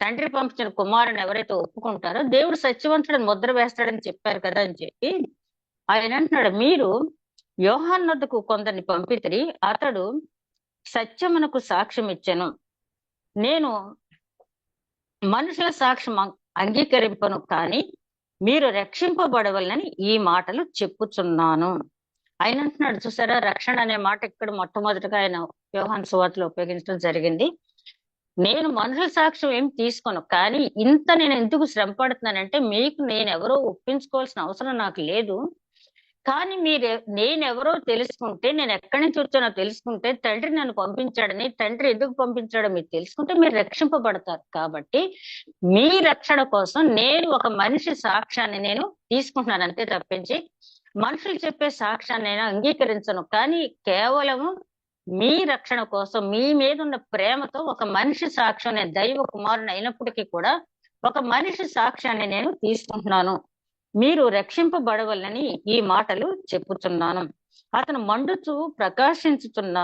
తండ్రి పంపించిన కుమారుని ఎవరైతే ఒప్పుకుంటారో దేవుడు సత్యవంతుడని ముద్ర వేస్తాడని చెప్పారు కదా అని చెప్పి ఆయన అంటున్నాడు, మీరు యోహాను వద్దకు కొందరిని పంపితిరి, అతడు సత్యమునకు సాక్ష్యం ఇచ్చెను, నేను మనుషుల సాక్ష్యం అంగీకరింపను, కానీ మీరు రక్షింపబడవలనని ఈ మాటలు చెప్పుచున్నాను. ఆయన అంటున్నాడు, చూసారా, రక్షణ అనే మాట ఇక్కడ మొట్టమొదటిగా ఆయన యోహాను సువార్తలో ఉపయోగించడం జరిగింది. నేను మనుషుల సాక్ష్యం ఏం తీసుకోను, కానీ ఇంత నేను ఎందుకు శ్రమ పడుతున్నానంటే, మీకు నేనెవరో ఒప్పించుకోవాల్సిన అవసరం నాకు లేదు, కానీ నేనెవరో తెలుసుకుంటే, నేను ఎక్కడి నుంచి వచ్చానో తెలుసుకుంటే, తండ్రి నన్ను పంపించాడని, తండ్రి ఎందుకు పంపించాడో మీరు తెలుసుకుంటే మీరు రక్షింపబడతారు. కాబట్టి మీ రక్షణ కోసం నేను ఒక మనిషి సాక్ష్యాన్ని నేను తీసుకుంటున్నాను అంతే తప్పించి మనుషులు చెప్పే సాక్ష్యాన్ని నేను అంగీకరించను. కానీ కేవలము మీ రక్షణ కోసం, మీ మీద ఉన్న ప్రేమతో ఒక మనిషి సాక్ష్యం, నేను దైవ కుమారుని అయినప్పటికీ కూడా ఒక మనిషి సాక్ష్యాన్ని నేను తీసుకుంటున్నాను, మీరు రక్షింపబడవలని ఈ మాటలు చెప్పుచున్నాను. అతను మండుచు ప్రకాశించుతున్న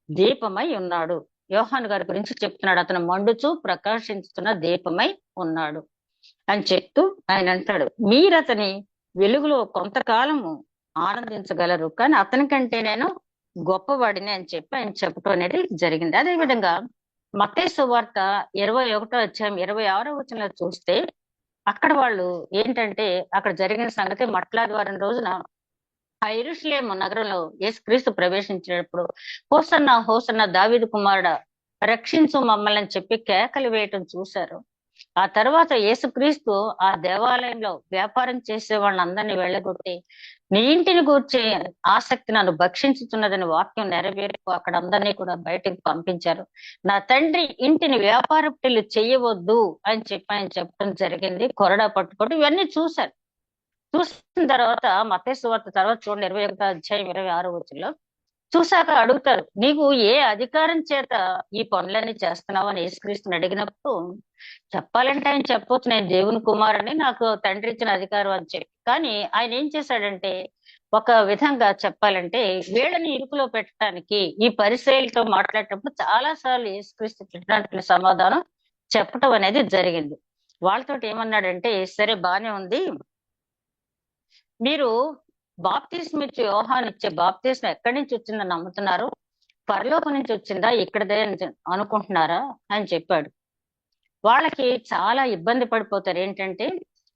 దీపమై ఉన్నాడు. యోహాను గారి గురించి చెప్తున్నాడు, అతను మండుచు ప్రకాశించుతున్న దీపమై ఉన్నాడు. అని చెప్తూ ఆయన అంటాడు, మీరు అతని వెలుగులో కొంతకాలము ఆనందించగలరు, కానీ అతని కంటే నేను గొప్పవాడిని అని చెప్పి ఆయన చెప్పడం అనేది జరిగింది. అదే విధంగా మత్తయి సువార్త 21వ అధ్యాయం 26వ వచనంలో చూస్తే అక్కడ వాళ్ళు ఏంటంటే అక్కడ జరిగిన సంగతి మట్లాదివారం రోజున ఆ యెరూషలేము నగరంలో యేసుక్రీస్తు ప్రవేశించినప్పుడు హోసన్నా హోసన్నా దావీదు కుమారుడా రక్షించు మమ్మల్ని అని చెప్పి కేకలు వేయటం చూశారు. ఆ తర్వాత యేసుక్రీస్తు ఆ దేవాలయంలో వ్యాపారం చేసే వాళ్ళందరినీ వెళ్ళగొట్టి నీ ఇంటిని గూర్చి ఆసక్తి నన్ను భక్షించుతున్నదని వాక్యం నెరవేర్పు అక్కడ అందరినీ కూడా బయటికి పంపించారు. నా తండ్రి ఇంటిని వ్యాపారపుటిల్లు చెయ్యవద్దు అని చెప్పి ఆయన చెప్పడం జరిగింది. కొరడా పట్టుకోవడం ఇవన్నీ చూశారు. చూసిన తర్వాత మత్తయి సువార్త తర్వాత చూడండి 21వ అధ్యాయం 26వ వచనంలో చూశాక అడుగుతారు, నీకు ఏ అధికారం చేత ఈ పనులన్నీ చేస్తున్నావు అని యేసుక్రీస్తుని అడిగినప్పుడు చెప్పాలంటే ఆయన చెప్పొచ్చు, నేను దేవుని కుమారుని, నాకు తండ్రి ఇచ్చిన అధికారం అని చెప్పి. కానీ ఆయన ఏం చేశాడంటే ఒక విధంగా చెప్పాలంటే వీళ్ళని ఇరుకులో పెట్టడానికి ఈ పరిసయ్యులతో మాట్లాడేటప్పుడు చాలా సార్లు యేసుక్రీస్తు ఇట్లాంటి సమాధానం చెప్పటం అనేది జరిగింది. వాళ్ళతోటి ఏమన్నాడంటే, సరే బానే ఉంది, మీరు బాప్తిస్మ ఇచ్చే యోహాను ఇచ్చే బాప్తిస్మ ఎక్కడి నుంచి వచ్చిందని నమ్ముతున్నారు, పరలోకం నుంచి వచ్చిందా ఇక్కడదే అని అనుకుంటున్నారా అని చెప్పాడు. వాళ్ళకి చాలా ఇబ్బంది పడిపోతారు. ఏంటంటే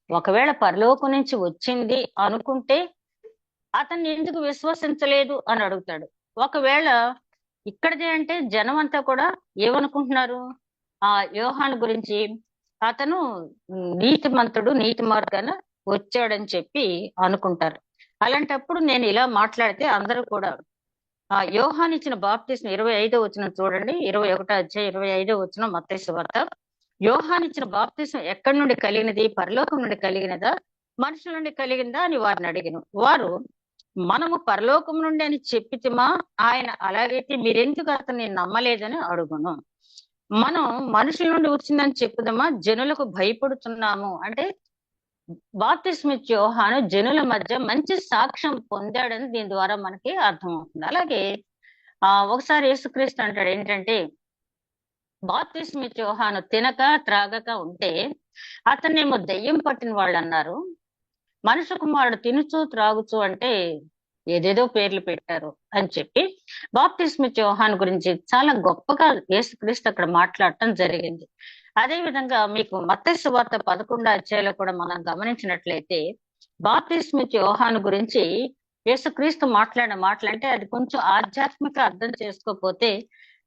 ఒకవేళ పరలోకం నుంచి వచ్చింది అనుకుంటే అతన్ని ఎందుకు విశ్వసించలేదు అని అడుగుతాడు. ఒకవేళ ఇక్కడదే అంటే జనం అంతా కూడా ఏమనుకుంటున్నారు, ఆ యోహాను గురించి అతను నీతిమంతుడు, నీతి మార్గాన వచ్చాడని చెప్పి అనుకుంటారు. అలాంటప్పుడు నేను ఇలా మాట్లాడితే అందరూ కూడా ఆ యోహాను ఇచ్చిన బాప్తిస్మ 25వ వచనం చూడండి, 21వ అధ్యాయం 25వ వచనం మత్తయి సువార్త. యోహాను ఇచ్చిన బాప్తిస్మ ఎక్కడి నుండి కలిగినది, పరలోకం నుండి కలిగినదా మనుషుల నుండి కలిగిందా అని వారిని అడిగిన. వారు మనము పరలోకం నుండి అని చెప్పితిమా, ఆయన అలాగైతే మీరెందుకు అతన్ని నమ్మలేదని అడుగును. మనం మనుషుల నుండి వచ్చిందని చెప్పుదామా, జనులకు భయపడుతున్నాము అంటే బాప్తిస్మ ఇచ్చే యోహాను జనుల మధ్య మంచి సాక్ష్యం పొందాడని దీని ద్వారా మనకి అర్థమవుతుంది. అలాగే ఒకసారి యేసుక్రీస్తు అంటాడు ఏంటంటే, బాప్తిస్మ ఇచ్చే యోహాను తినక త్రాగక ఉంటే అతన్నేమో దెయ్యం పట్టిన వాళ్ళు అన్నారు, మనుష్య కుమారుడు తినుచు త్రాగుచు అంటే ఏదేదో పేర్లు పెట్టారు అని చెప్పి బాప్తిస్మ ఇచ్చే యోహాను గురించి చాలా గొప్పగా యేసుక్రీస్తు అక్కడ మాట్లాడటం జరిగింది. అదే విధంగా మీకు మత్తయి సువార్త 11వ అధ్యాయంలో కూడా మనం గమనించినట్లయితే బాప్తిస్మ ఇచ్చే యోహాను గురించి యేసుక్రీస్తు మాట్లాడిన మాటలంటే అది కొంచెం ఆధ్యాత్మిక అర్థం చేసుకోకపోతే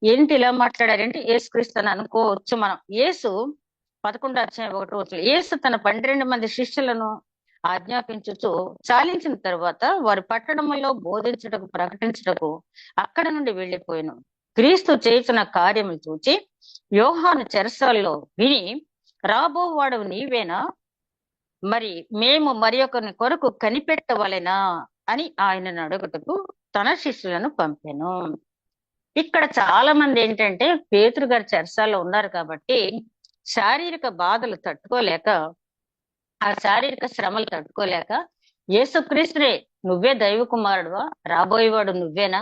ఏంటి ఇలా మాట్లాడారంటే యేసుక్రీస్తు అని అనుకోవచ్చు మనం. యేసు 11వ అధ్యాయం 1వ వచనం, యేసు తన 12 మంది శిష్యులను ఆజ్ఞాపించుచు చాలించిన తర్వాత వారి పట్టణములో బోధించుటకు ప్రకటించుటకు అక్కడ నుండి వెళ్ళిపోయాను. క్రీస్తు చేస్తున్న కార్యములు చూచి యోహాను చెరసాల్లో విని, రాబోవాడు నీవేనా, మరి మేము మరి ఒకరిని కొరకు కనిపెట్టవలెనా అని ఆయనను అడుగుటకు తన శిష్యులను పంపాను. ఇక్కడ చాలా మంది ఏంటంటే పేతురు గారి చెరసాల్లో ఉన్నారు కాబట్టి శారీరక బాధలు తట్టుకోలేక, ఆ శారీరక శ్రమలు తట్టుకోలేక యేసుక్రీస్తునే నువ్వే దైవ కుమారుడువా, రాబోయేవాడు నువ్వేనా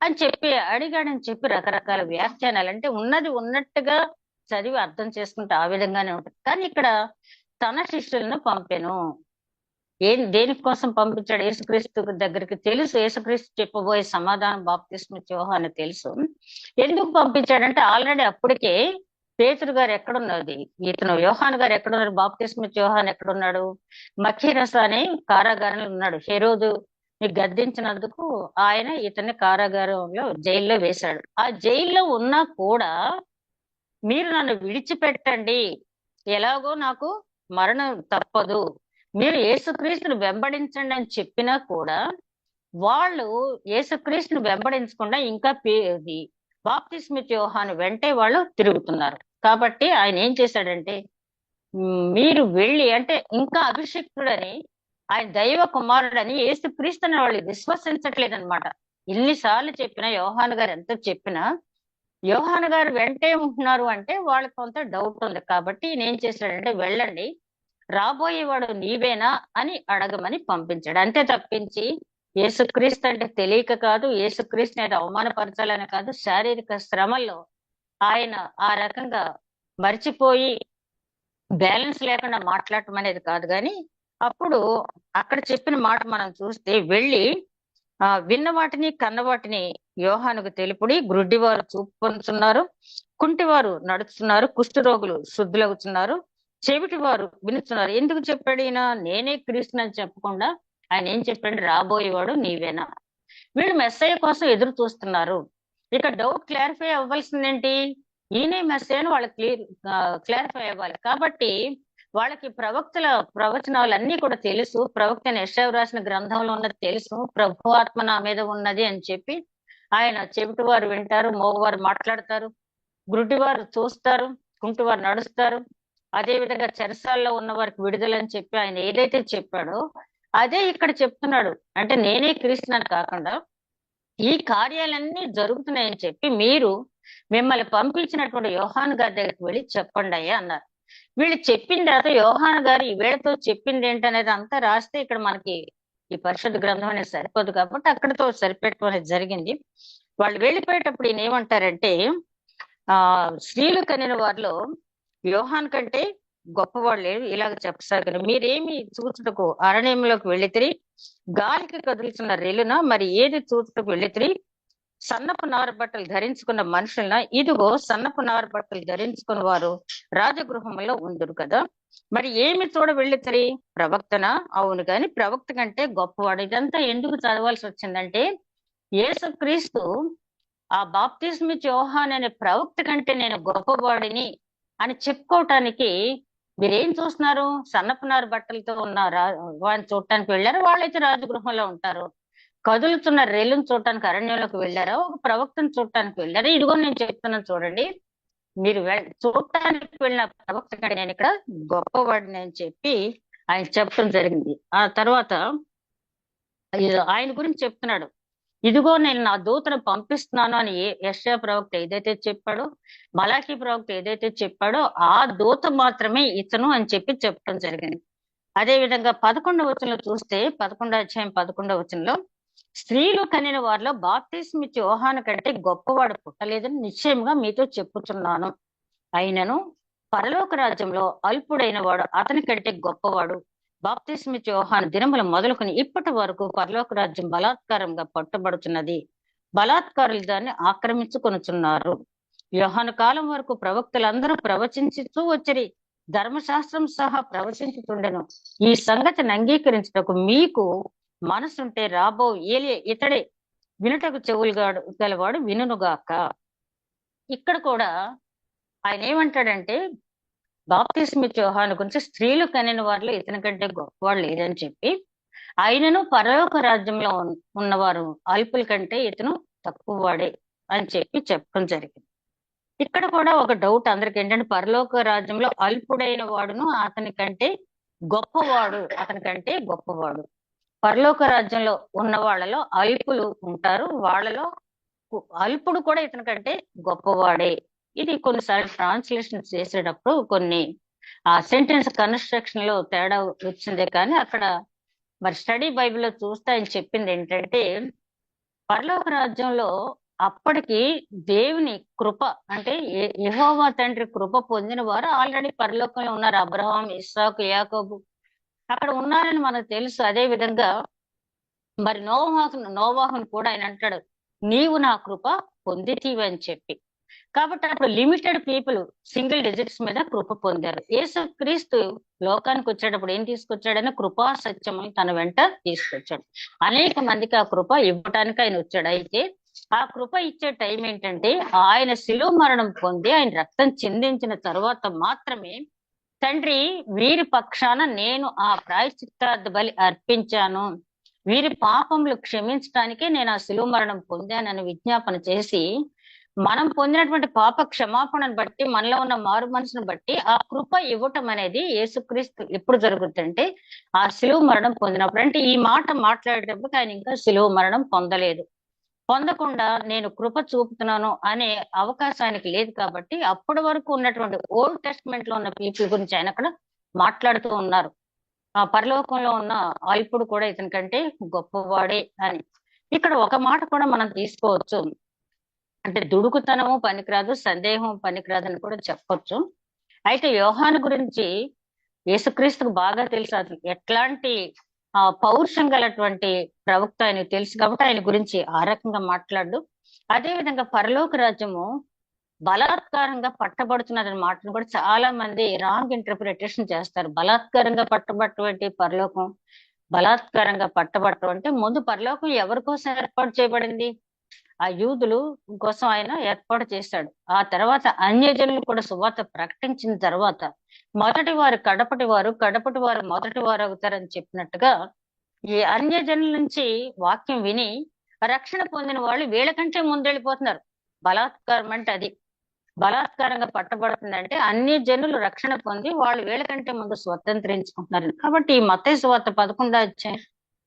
అని చెప్పి అడిగాడని చెప్పి రకరకాల వ్యాఖ్యానాలు, అంటే ఉన్నది ఉన్నట్టుగా చదివి అర్థం చేసుకుంటే ఆ విధంగానే ఉంటుంది. కానీ ఇక్కడ తన శిష్యులను పంపెను. దేనికోసం పంపించాడు? యేసుక్రీస్తు దగ్గరికి తెలుసు, యేసుక్రీస్తు చెప్పబోయే సమాధానం బాప్తిస్మ యోహాను తెలుసు. ఎందుకు పంపించాడంటే ఆల్రెడీ అప్పటికే పేతురు గారు ఎక్కడున్నది, ఇతను యోహాను గారు ఎక్కడున్నారు, బాప్తిస్మ యోహాను ఎక్కడున్నాడు, మఖీరస అనే కారాగారంలో ఉన్నాడు. హెరోదు గద్దించినందుకు ఆయన ఇతన్ని కారాగారంలో జైల్లో వేశాడు. ఆ జైల్లో ఉన్నా కూడా మీరు నన్ను విడిచిపెట్టండి, ఎలాగో నాకు మరణం తప్పదు, మీరు యేసుక్రీస్తుని వెంబడించండి అని చెప్పినా కూడా వాళ్ళు యేసుక్రీస్తుని వెంబడించకుండా ఇంకా బాప్తిస్మ యోహాను వెంటే వాళ్ళు తిరుగుతున్నారు. కాబట్టి ఆయన ఏం చేశాడంటే, మీరు వెళ్ళి, అంటే ఇంకా అభిషిక్తుడని, ఆయన దైవ కుమారుడని యేసుక్రీస్తుని వాళ్ళు విశ్వసించట్లేదన్నమాట. ఎన్నిసార్లు చెప్పినా, యోహాను గారు ఎంత చెప్పినా యోహాను గారు వెంటే ఉంటున్నారు అంటే వాళ్ళకి కొంత డౌట్ ఉంది. కాబట్టి ఈయన ఏం చేశాడంటే, వెళ్ళండి, రాబోయేవాడు నీవేనా అని అడగమని పంపించాడు. అంతే తప్పించి యేసుక్రీస్తు అంటే తెలియక కాదు, యేసుక్రీస్తుని అయితే అవమానపరచాలని కాదు, శారీరక శ్రమల్లో ఆయన ఆ రకంగా మర్చిపోయి బ్యాలెన్స్ లేకుండా మాట్లాడటం అనేది కాదు. కానీ అప్పుడు అక్కడ చెప్పిన మాట మనం చూస్తే, వెళ్ళి విన్న వాటిని కన్న వాటిని యోహానుకు తెలుపుడి, గ్రుడ్డివారు చూపు పొందుతున్నారు, కుంటివారు నడుస్తున్నారు, కుష్ఠరోగులు శుద్ధులవుతున్నారు, చెవిటి వారు వినుతున్నారు. ఎందుకు చెప్పాడు ఈయన? నేనే క్రీస్తునని చెప్పకుండా ఆయన ఏం చెప్పాడు? రాబోయేవాడు నీవేనా. వీళ్ళు మెస్సయ్య కోసం ఎదురు చూస్తున్నారు. ఇక డౌట్ క్లారిఫై అవ్వాల్సిందేంటి? ఈయనే మెస్సయ్య అని వాళ్ళకి క్లారిఫై అవ్వాలి. కాబట్టి వాళ్ళకి ప్రవక్తల ప్రవచనాలు అన్ని కూడా తెలుసు. ప్రవక్త యెషయా రాసిన గ్రంథంలో ఉన్నది తెలుసు. ప్రభు ఆత్మ నా మీద ఉన్నది అని చెప్పి ఆయన చెవిటి వారు వింటారు, మోగవారు మాట్లాడతారు, గుడ్డివారు చూస్తారు, కుంటివారు నడుస్తారు. అదే విధంగా చెరసాల్లో ఉన్న వారికి విడుదలని చెప్పి ఆయన ఏదైతే చెప్పాడో అదే ఇక్కడ చెప్తున్నాడు. అంటే నేనే క్రీస్తునని కాకుండా ఈ కార్యాలన్నీ జరుగుతున్నాయని చెప్పి మీరు మిమ్మల్ని పంపించినటువంటి యోహాను గారి దగ్గరికి వెళ్ళి చెప్పండి అయ్యా అన్నారు. వీళ్ళు చెప్పిన తర్వాత యోహాను గారు ఈ వీళ్ళతో చెప్పింది ఏంటనేది అంతా రాస్తే ఇక్కడ మనకి ఈ పరిశుద్ధ గ్రంథం అనేది సరిపోదు కాబట్టి అక్కడితో సరిపెట్టడం అనేది జరిగింది. వాళ్ళు వెళ్ళిపోయేటప్పుడు ఈయన ఏమంటారంటే, స్త్రీలు కనిన వారిలో యోహాన్ కంటే గొప్పవాళ్ళు లేరు, ఇలాగ చెప్పసాగారు. మీరేమి చూచుటకు అరణ్యంలోకి వెళ్ళితిరి? గాలికి కదులుతున్న రెలున మరి ఏది చూచుటకు వెళ్ళితిరి? సన్నపు నార బట్టలు ధరించుకున్న మనుషులన? ఇదిగో సన్నపు నార బట్టలు ధరించుకున్న వారు రాజగృహంలో ఉందరు కదా. మరి ఏమి చూడ వెళ్ళితిరి? ప్రవక్తనా? అవును, గాని ప్రవక్త కంటే గొప్పవాడు. ఇదంతా ఎందుకు చదవాల్సి వచ్చిందంటే, యేసుక్రీస్తు ఆ బాప్తిస్మిచ్చే యోహాను అనే ప్రవక్త కంటే నేను గొప్పవాడిని అని చెప్పుకోవటానికి మీరేం చూస్తున్నారు? సన్నపునారు బట్టలతో ఉన్న వాడిని చూడటానికి వెళ్ళారు, వాళ్ళైతే రాజగృహంలో ఉంటారు. కదులుతున్న రేలును చూడటానికి అరణ్యంలోకి వెళ్ళారా? ఒక ప్రవక్తను చూడటానికి వెళ్ళారా? ఇదిగో నేను చెప్తున్నాను చూడండి, మీరు చూడటానికి వెళ్ళిన ప్రవక్త కంటే నేను ఇక్కడ గొప్పవాడిని అని చెప్పి ఆయన చెప్పడం జరిగింది. ఆ తర్వాత ఆయన గురించి చెప్తున్నాడు, ఇదిగో నేను నా దూతను పంపిస్తున్నాను అని యెషయా ప్రవక్త ఏదైతే చెప్పాడో, మలాకి ప్రవక్త ఏదైతే చెప్పాడో ఆ దూత మాత్రమే ఇతను అని చెప్పి చెప్పడం జరిగింది. అదే విధంగా 11వ వచనంలో చూస్తే, 11వ అధ్యాయం 11వ వచనంలో, స్త్రీలు కనిన వారిలో బాప్తిస్మిచ్చే యోహాను కంటే గొప్పవాడు పుట్టలేదని నిశ్చయంగా మీతో చెప్పుచున్నాను. అయినను పరలోక రాజ్యంలో అల్పుడైన వాడు అతని కంటే గొప్పవాడు. బాప్తిస్మిచ్చే యోహాను దినములు మొదలుకొని ఇప్పటి వరకు పరలోక రాజ్యం బలాత్కారంగా పట్టుబడుతున్నది, బలాత్కారులు దాన్ని ఆక్రమించుకొనుచున్నారు. యోహాను కాలం వరకు ప్రవక్తలందరూ ప్రవచించుతూ వచ్చిరి, ధర్మశాస్త్రం సహా ప్రవచించుతుండెను. ఈ సంగతిని అంగీకరించుటకు మీకు మనసుంటే రాబో ఏలియా ఇతడే, వినుటకు చెవులు గలవాడు వినుగాక. ఇక్కడ కూడా ఆయన ఏమంటాడంటే, బాప్తిస్మిచ్చే యోహాను గురించి స్త్రీలు కనిన వారిలో ఇతని కంటే గొప్పవాడు లేదని చెప్పి, ఆయనను పరలోక రాజ్యంలో ఉన్నవారు అల్పుల కంటే ఇతను తక్కువ వాడే అని చెప్పి చెప్పడం జరిగింది. ఇక్కడ కూడా ఒక డౌట్ అందరికి ఏంటంటే, పరలోక రాజ్యంలో అల్పుడైన వాడును అతని కంటే గొప్పవాడు, అతని కంటే గొప్పవాడు. పరలోక రాజ్యంలో ఉన్న వాళ్ళలో అల్పులు ఉంటారు, వాళ్ళలో అల్పుడు కూడా ఇతని కంటే గొప్పవాడే. ఇది కొన్నిసార్లు ట్రాన్స్లేషన్ చేసేటప్పుడు కొన్ని సెంటెన్స్ కన్స్ట్రక్షన్ లో తేడా వచ్చిందే, కానీ అక్కడ మరి స్టడీ బైబిల్లో చూస్తే ఆయన చెప్పింది ఏంటంటే, పరలోక రాజ్యంలో అప్పటికి దేవుని కృప అంటే యెహోవా తండ్రి కృప పొందిన వారు ఆల్రెడీ పరలోకంలో ఉన్నారు. అబ్రహాం, ఇస్సాకు, యాకోబు అక్కడ ఉన్నారని మనకు తెలుసు. అదే విధంగా మరి నోవాహును కూడా ఆయన అంటాడు, నీవు నా కృప పొందితీవి అని చెప్పి. కాబట్టి అప్పుడు లిమిటెడ్ పీపుల్ సింగిల్ డిజిట్స్ మీద కృప పొందారు. యేసుక్రీస్తు లోకానికి వచ్చేటప్పుడు ఏం తీసుకొచ్చాడని కృపా సత్యం తన వెంట తీసుకొచ్చాడు. అనేక మందికి ఆ కృప ఇవ్వటానికి ఆయన వచ్చాడు. అయితే ఆ కృప ఇచ్చే టైం ఏంటంటే, ఆయన శిలువ మరణం పొంది ఆయన రక్తం చిందించిన తర్వాత మాత్రమే, తండ్రి వీరి పక్షాన నేను ఆ ప్రాయశ్చిత్తార్థ బలి అర్పించాను, వీరి పాపములు క్షమించడానికే నేను ఆ శిలువ మరణం పొందానని విజ్ఞాపన చేసి, మనం పొందినటువంటి పాప క్షమాపణను బట్టి, మనలో ఉన్న మారు మనసును బట్టి ఆ కృప ఇవ్వటం అనేది యేసుక్రీస్తు ఎప్పుడు జరుగుతుందంటే ఆ శిలువ మరణం పొందినప్పుడు. అంటే ఈ మాట మాట్లాడేటప్పుడు ఆయన ఇంకా శిలువ మరణం పొందలేదు. పొందకుండా నేను కృప చూపుతున్నాను అనే అవకాశానికి లేదు. కాబట్టి అప్పటి వరకు ఉన్నటువంటి ఓల్డ్ టెస్ట్మెంట్ లో ఉన్న పీపుల్ గురించి ఆయన అక్కడ మాట్లాడుతూ ఉన్నారు. ఆ పరలోకంలో ఉన్న అల్పుడు కూడా ఇతని కంటే గొప్పవాడే అని. ఇక్కడ ఒక మాట కూడా మనం తీసుకోవచ్చు, అంటే దుడుకుతనము పనికిరాదు, సందేహం పనికిరాదు అని కూడా చెప్పొచ్చు. అయితే యోహాను గురించి యేసుక్రీస్తుకు బాగా తెలుసు, అసలు ఎట్లాంటి పౌరుషం గలటువంటి ప్రవక్త ఆయన తెలుసు కాబట్టి ఆయన గురించి ఆ రకంగా మాట్లాడు. అదే విధంగా పరలోక రాజ్యము బలాత్కారంగా పట్టబడుతున్నదన్న మాటను కూడా చాలా మంది రాంగ్ ఇంటర్ప్రిటేషన్ చేస్తారు. బలాత్కారంగా పట్టబట్టటువంటి పరలోకం, బలాత్కారంగా పట్టబడటం అంటే ముందు పరలోకం ఎవరి కోసం ఏర్పాటు చేయబడింది? ఆ యూదులు కోసం ఆయన ఏర్పాటు చేశాడు. ఆ తర్వాత అన్యజనులు కూడా సువార్త ప్రకటించిన తర్వాత మొదటి వారు కడపటి వారు, కడపటి వారు మొదటి వారు అవుతారని చెప్పినట్టుగా ఈ అన్యజనుల నుంచి వాక్యం విని రక్షణ పొందిన వాళ్ళు వీళ్ళకంటే ముందెళ్ళిపోతున్నారు. బలాత్కారం అంటే అది. బలాత్కారంగా పట్టబడుతుందంటే అన్ని జనులు రక్షణ పొంది వాళ్ళు వీళ్ళకంటే ముందు స్వతంత్రించుకుంటున్నారు. కాబట్టి ఈ మత్తయి సువార్త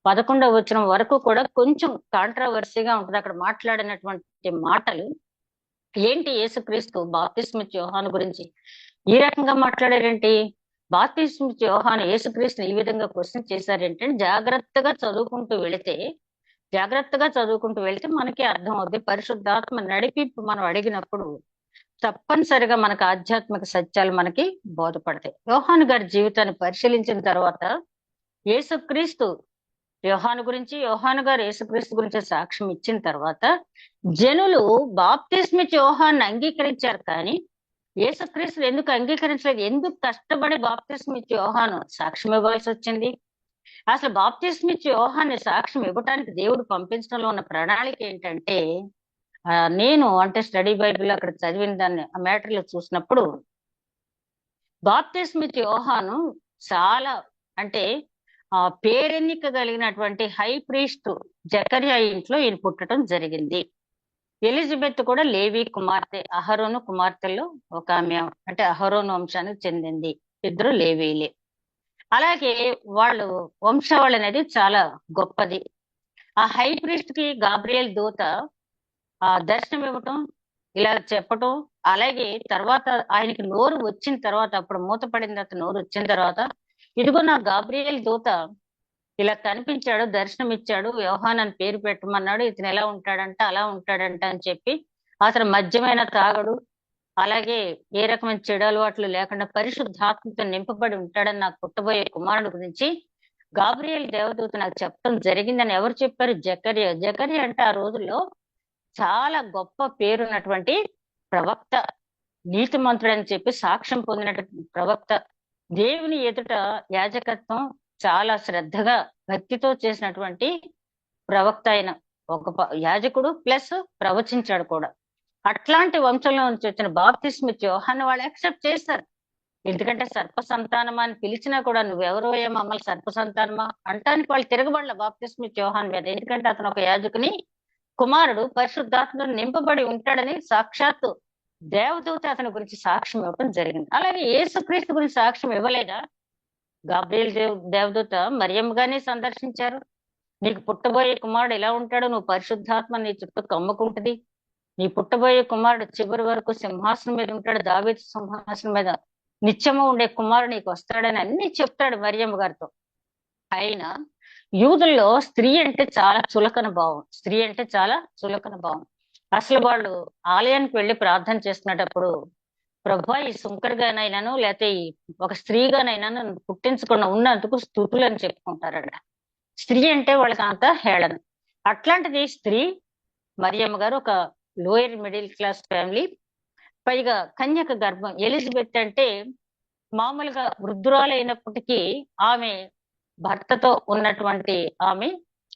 11వ వచనం వరకు కూడా కొంచెం కాంట్రవర్సీగా ఉంటుంది. అక్కడ మాట్లాడినటువంటి మాటలు ఏంటి? యేసుక్రీస్తు బాప్తిస్మిచ్చే యోహాను గురించి ఈ రకంగా మాట్లాడారేంటి? బాప్తిస్మిచ్చే యోహాను యేసుక్రీస్తుని ఈ విధంగా క్వశ్చన్ చేశారేంటి? జాగ్రత్తగా చదువుకుంటూ వెళితే మనకి అర్థం అవుద్ది. పరిశుద్ధాత్మ నడిపింపు మనం అడిగినప్పుడు తప్పనిసరిగా మనకు ఆధ్యాత్మిక సత్యాలు మనకి బోధపడతాయి. యోహాను గారి జీవితాన్ని పరిశీలించిన తర్వాత యేసుక్రీస్తు యోహాను గారు యేసుక్రీస్తు గురించి సాక్ష్యం ఇచ్చిన తర్వాత జనులు బాప్తిస్మిచ్చే యోహాన్ని అంగీకరించారు, కానీ యేసుక్రీస్తు ఎందుకు అంగీకరించలేదు? ఎందుకు కష్టపడి బాప్తిస్మిచ్చే యోహాను సాక్ష్యం ఇవ్వాల్సి వచ్చింది? అసలు బాప్తిస్మిచ్చే యోహాన్ని సాక్ష్యం ఇవ్వటానికి దేవుడు పంపించడంలో ఉన్న ప్రణాళిక ఏంటంటే, నేను స్టడీ బైబిల్ అక్కడ చదివిన దాన్ని ఆ మ్యాటర్లో చూసినప్పుడు బాప్తిస్మిచ్చే యోహాను చాలా పేరెన్నిక కలిగినటువంటి హై ప్రీస్ట్ జకర్యా ఇంట్లో ఈయన పుట్టడం జరిగింది. ఎలిజబెత్ కూడా లేవి కుమార్తె, అహరోను కుమార్తెల్లో ఒక ఆమె, అహరోను వంశానికి చెందింది. ఇద్దరు లేవీలే. అలాగే వాళ్ళు వంశావళి అనేది చాలా గొప్పది. ఆ హై ప్రీస్ట్ కి గాబ్రియల్ దూత దర్శనం ఇవ్వటం, ఇలా చెప్పటం, అలాగే తర్వాత ఆయనకి నోరు వచ్చిన తర్వాత, అప్పుడు మూతపడిన తర్వాత నోరు వచ్చిన తర్వాత, ఇదిగో నా గాబ్రియల్ దూత ఇలా కనిపించాడు, దర్శనం ఇచ్చాడు, యోహాన్ అని పేరు పెట్టమన్నాడు, ఇతను ఎలా ఉంటాడంట అలా ఉంటాడంట అని చెప్పి, అతను మద్యమైన తాగడు, అలాగే ఏ రకమైన చెడు అలవాట్లు లేకుండా పరిశుద్ధాత్మతో నింపబడి ఉంటాడని నాకు పుట్టబోయే కుమారుడు గురించి గాబ్రియల్ దేవదూత నాకు చెప్పడం జరిగిందని ఎవరు చెప్పారు? జకర్యా అంటే ఆ రోజుల్లో చాలా గొప్ప పేరున్నటువంటి ప్రవక్త, నీతిమంతుడు అని చెప్పి సాక్ష్యం పొందినటువంటి ప్రవక్త, దేవుని ఎదుట యాజకత్వం చాలా శ్రద్ధగా భక్తితో చేసినటువంటి ప్రవక్త అయిన ఒక యాజకుడు, ప్లస్ ప్రవచించాడు కూడా. అట్లాంటి వంశంలో నుంచి వచ్చిన బాప్తిస్మిచ్చే యోహాను వాళ్ళు యాక్సెప్ట్ చేస్తారు. ఎందుకంటే సర్ప సంతానమా అని పిలిచినా కూడా నువ్వెవరో మమ్మల్ని సర్ప సంతానమా అంటానికి వాళ్ళు తిరగబడలే బాప్తిస్మిచ్చే యోహాను మీద. ఎందుకంటే అతను ఒక యాజకుని కుమారుడు, పరిశుద్ధాత్మతో నింపబడి ఉంటాడని సాక్షాత్తు దేవదూత అతని గురించి సాక్ష్యం ఇవ్వడం జరిగింది. అలాగే యేసుక్రీస్తు గురించి సాక్ష్యం ఇవ్వలేదా? గాబ్రియల్ దేవదూత మరియమ్మగానే సందర్శించారు. నీకు పుట్టబోయే కుమారుడు ఎలా ఉంటాడు, నువ్వు పరిశుద్ధాత్మ నీ చుట్టూ కమ్ముకుంటుంది, నీ పుట్టబోయే కుమారుడు చివరి వరకు సింహాసనం మీద ఉంటాడు, దావీదు సింహాసనం మీద నిత్యము ఉండే కుమారుడు నీకు వస్తాడని అన్ని చెప్తాడు మరియమ్మ గారితో. అయినా యూదుల్లో స్త్రీ అంటే చాలా చులకన భావం. అసలు వాళ్ళు ఆలయానికి వెళ్ళి ప్రార్థన చేస్తున్నప్పుడు, ప్రభా ఈ సుంకరగానైనాను లేకపోతే ఒక స్త్రీగానైనాను పుట్టించకుండా ఉన్నందుకు స్తుతులు అని చెప్పుకుంటారట. స్త్రీ అంటే వాళ్ళకి అంత హేళన. అట్లాంటిది స్త్రీ మరియమ్మ గారు ఒక లోయర్ మిడిల్ క్లాస్ ఫ్యామిలీ, పైగా కన్యక గర్భం. ఎలిజబెత్ అంటే మామూలుగా వృద్ధురాలైనప్పటికీ ఆమె భర్తతో ఉన్నటువంటి ఆమె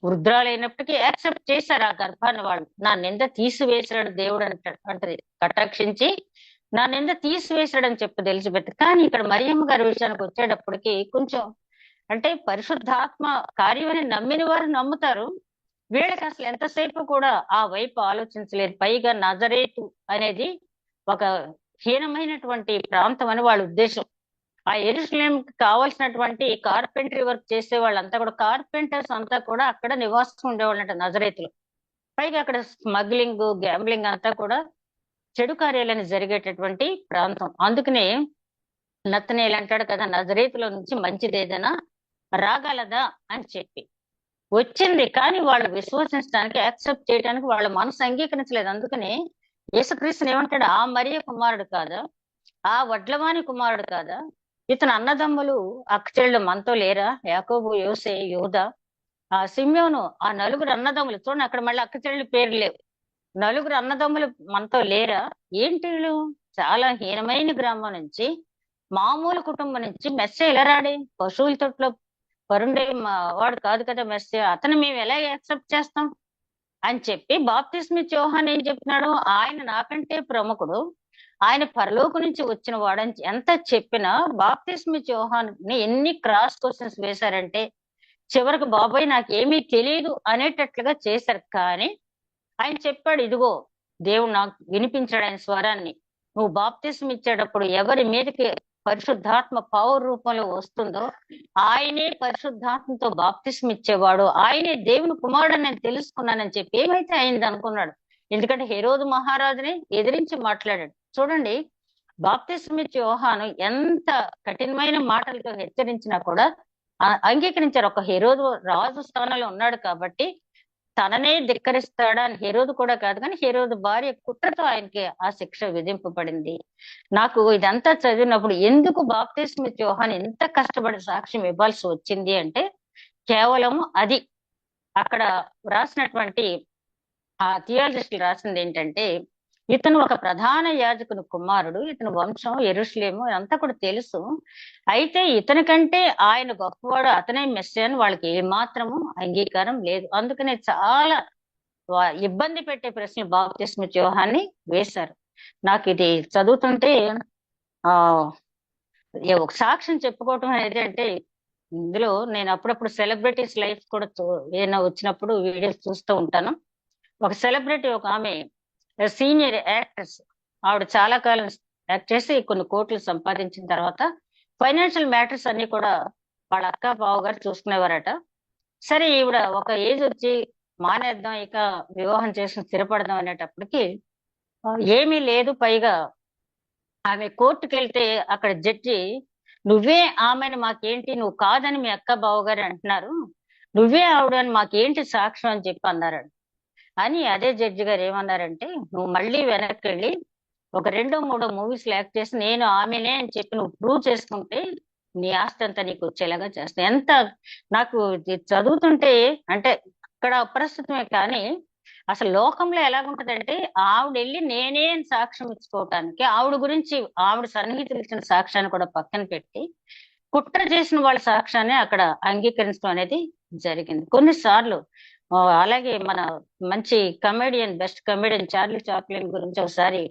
వృద్ధురాలైనప్పటికీ యాక్సెప్ట్ చేశారు ఆ గర్భాన్ని. వాళ్ళు నా నింద తీసివేశాడు దేవుడు అంటది, కటాక్షించి నా నింద తీసివేశాడని చెప్పదు ఎలిజబెత్. కానీ ఇక్కడ మరియమ్మ గారి విషయానికి వచ్చేటప్పటికి కొంచెం పరిశుద్ధాత్మ కార్యమని నమ్మిన వారు నమ్ముతారు, వీళ్ళకి అసలు ఎంతసేపు కూడా ఆ వైపు ఆలోచించలేరు. పైగా నజరేతు అనేది ఒక హీనమైనటువంటి ప్రాంతం అని వాళ్ళ ఉద్దేశం. ఆ యెరూషలేంకి కావాల్సినటువంటి కార్పెంటరీ వర్క్ చేసే వాళ్ళంతా కూడా, కార్పెంటర్స్ అంతా కూడా అక్కడ నివాసం ఉండేవాళ్ళంట నజరేతులు. పైగా అక్కడ స్మగ్లింగ్, గ్యాంబ్లింగ్ అంతా కూడా చెడు కార్యాలని జరిగేటటువంటి ప్రాంతం. అందుకనే నతనేలు అంటాడు కదా, నజరేతులో నుంచి మంచిది ఏదైనా రాగలదా అని చెప్పి వచ్చింది, కానీ వాళ్ళు విశ్వసించడానికి, యాక్సెప్ట్ చేయడానికి వాళ్ళ మనసు అంగీకరించలేదు. అందుకనే యేసుక్రీస్తుని ఏమంటాడు, ఆ మరియ కుమారుడు కాదా, ఆ వడ్లవాని కుమారుడు కాదా? ఇతని అన్నదమ్ములు అక్కచెల్లెళ్ళు మనతో లేరా? యాకోబు, యోసే, యూదా, ఆ సిమ్యోను, ఆ నలుగురు అన్నదమ్ములు చూడండి, అక్కడ మళ్ళీ అక్కచెల్లెళ్ళ పేరు లేవు. నలుగురు అన్నదమ్ములు మనతో లేరా? ఏంటి వీళ్ళు చాలా హీనమైన గ్రామం నుంచి, మామూలు కుటుంబం నుంచి మెస్సే ఎలా రాడి? పశువుల తొట్లో పరుండే వాడు కాదు కదా మెస్సే, అతను మేము ఎలా యాక్సెప్ట్ చేస్తాం అని చెప్పి బాప్తిస్మిచ్చే యోహాన్ ఏం చెప్తున్నాడు? ఆయన నాకంటే ప్రముఖుడు, ఆయన పరలోకం నుంచి వచ్చిన వాడని ఎంత చెప్పినా బాప్తిస్మిచ్చే యోహాన్ ని ఎన్ని క్రాస్ క్వశ్చన్స్ వేశారంటే చివరికి బాబాయ్ నాకేమీ తెలియదు అనేటట్లుగా చేశారు. కానీ ఆయన చెప్పాడు, ఇదిగో దేవుడు నాకు వినిపించాడు ఆయన స్వరాన్ని. నువ్వు బాప్తిస్మ ఇచ్చేటప్పుడు ఎవరి మీదకి పరిశుద్ధాత్మ పౌర రూపంలో వస్తుందో ఆయనే పరిశుద్ధాత్మతో బాప్తిస్మ ఇచ్చేవాడు, ఆయనే దేవుని కుమారుడు నేను తెలుసుకున్నానని చెప్పి ఏమైతే అయింది అనుకున్నాడు. ఎందుకంటే హెరోదు మహారాజుని ఎదిరించి మాట్లాడాడు. చూడండి, బాప్తిస్మ ఇచ్చే యోహాను ఎంత కఠినమైన మాటలతో హెచ్చరించినా కూడా అంగీకరించారు. ఒక హెరోదు రాజు స్థానంలో ఉన్నాడు కాబట్టి తననే ధిక్కరిస్తాడా అని హెరోదు కూడా కాదు, కానీ హెరోదు భార్య కుట్రతో ఆయనకి ఆ శిక్ష విధింపబడింది. నాకు ఇదంతా చదివినప్పుడు ఎందుకు బాప్తిస్మ యోహాన్ ఎంత కష్టపడి సాక్ష్యం ఇవ్వాల్సి వచ్చింది అంటే కేవలం అది అక్కడ రాసినటువంటి ఆ థియాలజిస్టులు రాసింది ఏంటంటే, ఇతను ఒక ప్రధాన యాజకుని కుమారుడు, ఇతని వంశం యెరూషలేము అంతా కూడా తెలుసు. అయితే ఇతని కంటే ఆయన గొప్పవాడు, అతనే మెస్సియా అని వాళ్ళకి ఏమాత్రము అంగీకారం లేదు. అందుకనే చాలా ఇబ్బంది పెట్టే ప్రశ్నలు బాప్తిస్మ యోహాన్ని వేశారు. నాకు ఇది చదువుతుంటే ఆ ఒక సాక్ష్యం చెప్పుకోవటం అనేది అంటే, ఇందులో నేను అప్పుడప్పుడు సెలబ్రిటీస్ లైఫ్ కూడా ఏదైనా వచ్చినప్పుడు వీడియోస్ చూస్తూ ఉంటాను. ఒక సెలబ్రిటీ, ఒక ఆమె సీనియర్ యాక్ట్రెస్, ఆవిడ చాలా కాలం యాక్ట్ చేసి కొన్ని కోట్లు సంపాదించిన తర్వాత ఫైనాన్షియల్ మ్యాటర్స్ అన్ని కూడా వాళ్ళ అక్క బావ గారు చూసుకునేవారట. సరే ఈవిడ ఒక ఏజ్ వచ్చి మానేద్దాం, ఇక వివాహం చేసుకుని స్థిరపడదాం అనేటప్పటికి ఏమీ లేదు. పైగా ఆమె కోర్టుకు వెళ్తే అక్కడ జడ్జి, నువ్వే ఆమెను మాకేంటి, నువ్వు కాదని మీ అక్క బావగారు అంటున్నారు, నువ్వే ఆవిడని మాకేంటి సాక్ష్యం అని చెప్పి అన్నారు. అని అదే జడ్జి గారు ఏమన్నారంటే, నువ్వు మళ్ళీ వెనక్కి వెళ్ళి ఒక 2-3 మూవీస్ యాక్ట్ చేసి నేను ఆమెనే అని చెప్పి నువ్వు ప్రూవ్ చేసుకుంటే నీ ఆస్తి అంతా నీకు వచ్చేలాగా చేస్తాను. ఎంత నాకు చదువుతుంటే అంటే అక్కడ అప్రస్తుతమే, కానీ అసలు లోకంలో ఎలాగుంటదంటే ఆవిడ వెళ్ళి నేనే అని సాక్ష్యం ఇచ్చుకోవటానికి ఆవిడ గురించి ఆవిడ సన్నిహితులు ఇచ్చిన సాక్ష్యాన్ని కూడా పక్కన పెట్టి కుట్ర చేసిన వాళ్ళ సాక్ష్యాన్ని అక్కడ అంగీకరించడం అనేది జరిగింది. కొన్నిసార్లు అలాగే మన మంచి comedian, best comedian Charlie Chaplin గురించి ఒకసారి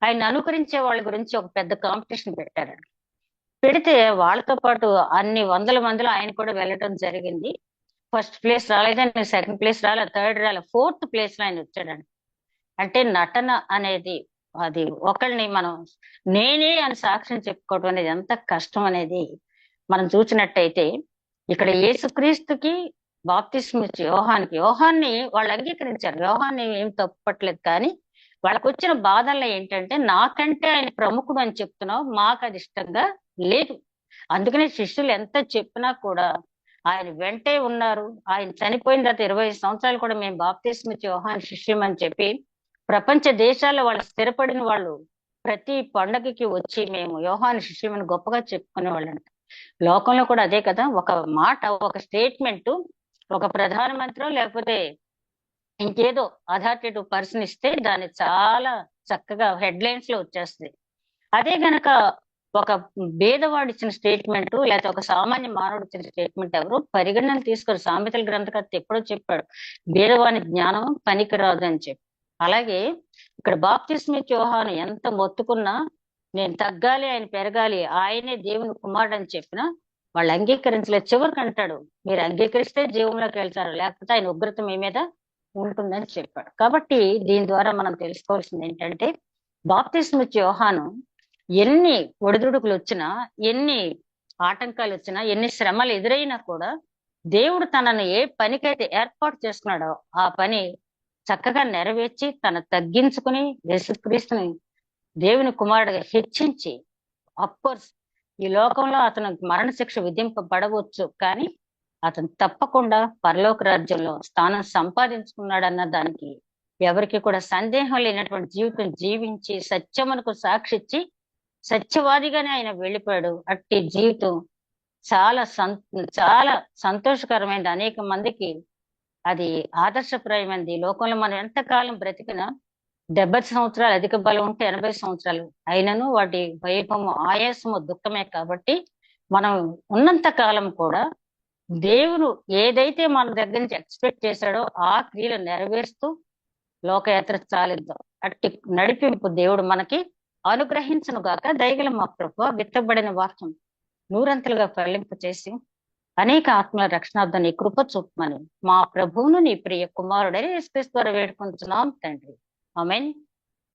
ఆయన అనుకరించే వాళ్ళ గురించి ఒక పెద్ద కాంపిటీషన్ పెట్టారండి. పెడితే వాళ్ళతో పాటు అన్ని వందల మందిలో ఆయన కూడా వెళ్ళటం జరిగింది. ఫస్ట్ ప్లేస్ రాలేదని, సెకండ్ ప్లేస్ రాలే, థర్డ్ రాలే, ఫోర్త్ ప్లేస్ లో ఆయన వచ్చాడండి. అంటే నటన అనేది అది ఒకళ్ళని మనం నేనే అని సాక్ష్యం చెప్పుకోవడం అనేది ఎంత కష్టం అనేది మనం చూసినట్టయితే ఇక్కడ యేసుక్రీస్తుకి బాప్తిస్మ ఇచ్చి యోహాన్ని వాళ్ళు అంగీకరించారు. యోహాన్ని ఏం తప్పట్లేదు, కానీ వాళ్ళకు వచ్చిన బాధల్లో ఏంటంటే నాకంటే ఆయన ప్రముఖుడు అని చెప్తున్నావు, మాకు అది ఇష్టంగా లేదు. అందుకనే శిష్యులు ఎంత చెప్పినా కూడా ఆయన వెంటే ఉన్నారు. ఆయన చనిపోయిన తర్వాత 25 సంవత్సరాలు కూడా మేము బాప్తిస్మ ఇచ్చి యోహాన్ శిష్యం అని చెప్పి ప్రపంచ దేశాల్లో వాళ్ళు స్థిరపడిన వాళ్ళు ప్రతి పండగకి వచ్చి మేము యోహాన్ శిష్యమని గొప్పగా చెప్పుకునే వాళ్ళంట. లోకంలో కూడా అదే కదా, ఒక మాట, ఒక స్టేట్మెంట్ ఒక ప్రధానమంత్రి లేకపోతే ఇంకేదో అథారిటేటివ్ పర్సన్ ఇస్తే దాన్ని చాలా చక్కగా హెడ్లైన్స్ లో వచ్చేస్తుంది. అదే గనక ఒక భేదవాడు ఇచ్చిన స్టేట్మెంట్ లేకపోతే ఒక సామాన్య మానవుడు ఇచ్చిన స్టేట్మెంట్ ఎవరు పరిగణన తీసుకోరు. సామెతల గ్రంథకర్త ఎప్పుడో చెప్పాడు, భేదవాని జ్ఞానం పనికిరాదు అని చెప్పి. అలాగే ఇక్కడ బాప్తిస్మ యోహాను ఎంత మొత్తుకున్నా నేను తగ్గాలి ఆయన పెరగాలి, ఆయనే దేవుని కుమారుడు అని చెప్పినా వాళ్ళు అంగీకరించలేదు. చివరికి అంటాడు, మీరు అంగీకరిస్తే జీవంలోకి వెళ్తారు, లేకపోతే ఆయన ఉగ్రత మీ మీద ఉంటుందని చెప్పాడు. కాబట్టి దీని ద్వారా మనం తెలుసుకోవాల్సింది ఏంటంటే బాప్తిస్మ యోహాను ఎన్ని ఒడిదుడుకులు వచ్చినా, ఎన్ని ఆటంకాలు వచ్చినా, ఎన్ని శ్రమలు ఎదురైనా కూడా దేవుడు తనను ఏ పనికైతే ఏర్పాటు చేసుకున్నాడో ఆ పని చక్కగా నెరవేర్చి తను తగ్గించుకుని యేసుక్రీస్తుని దేవుని కుమారుడిగా హెచ్చించి, అఫ్కోర్స్ ఈ లోకంలో అతను మరణశిక్ష విధింపబడవచ్చు, కానీ అతను తప్పకుండా పరలోక రాజ్యంలో స్థానం సంపాదించుకున్నాడన్న దానికి ఎవరికి కూడా సందేహం లేనటువంటి జీవితం జీవించి సత్యమునకు సాక్షిచ్చి సత్యవాదిగానే ఆయన వెళ్ళిపోయాడు. అట్టి జీవితం చాలా చాలా సంతోషకరమైనది. అనేక మందికి అది ఆదర్శప్రాయమైనది. ఈ లోకంలో మనం ఎంతకాలం బ్రతికినా 70 సంవత్సరాలు అధిక బలం ఉంటే 80 సంవత్సరాలు అయినను వాటి వైభవము, ఆయాసము, దుఃఖమే. కాబట్టి మనం ఉన్నంత కాలం కూడా దేవుడు ఏదైతే మన దగ్గర నుంచి ఎక్స్పెక్ట్ చేశాడో ఆ క్రియలు నెరవేరుస్తూ లోకయాత్ర సాగిద్దాం. అట్టి నడిపింపు దేవుడు మనకి అనుగ్రహించును గాక. దయగల మా ప్రభువా, విత్తబడిన వాక్యం నూరంతలుగా ఫలింపు చేసి అనేక ఆత్మల రక్షణార్థం నీ కృప చూపమని మా ప్రభువును నీ ప్రియ కుమారుడని యేసుక్రీస్తు ద్వారా వేడుకుంటున్నాం తండ్రి. ఆమేన్.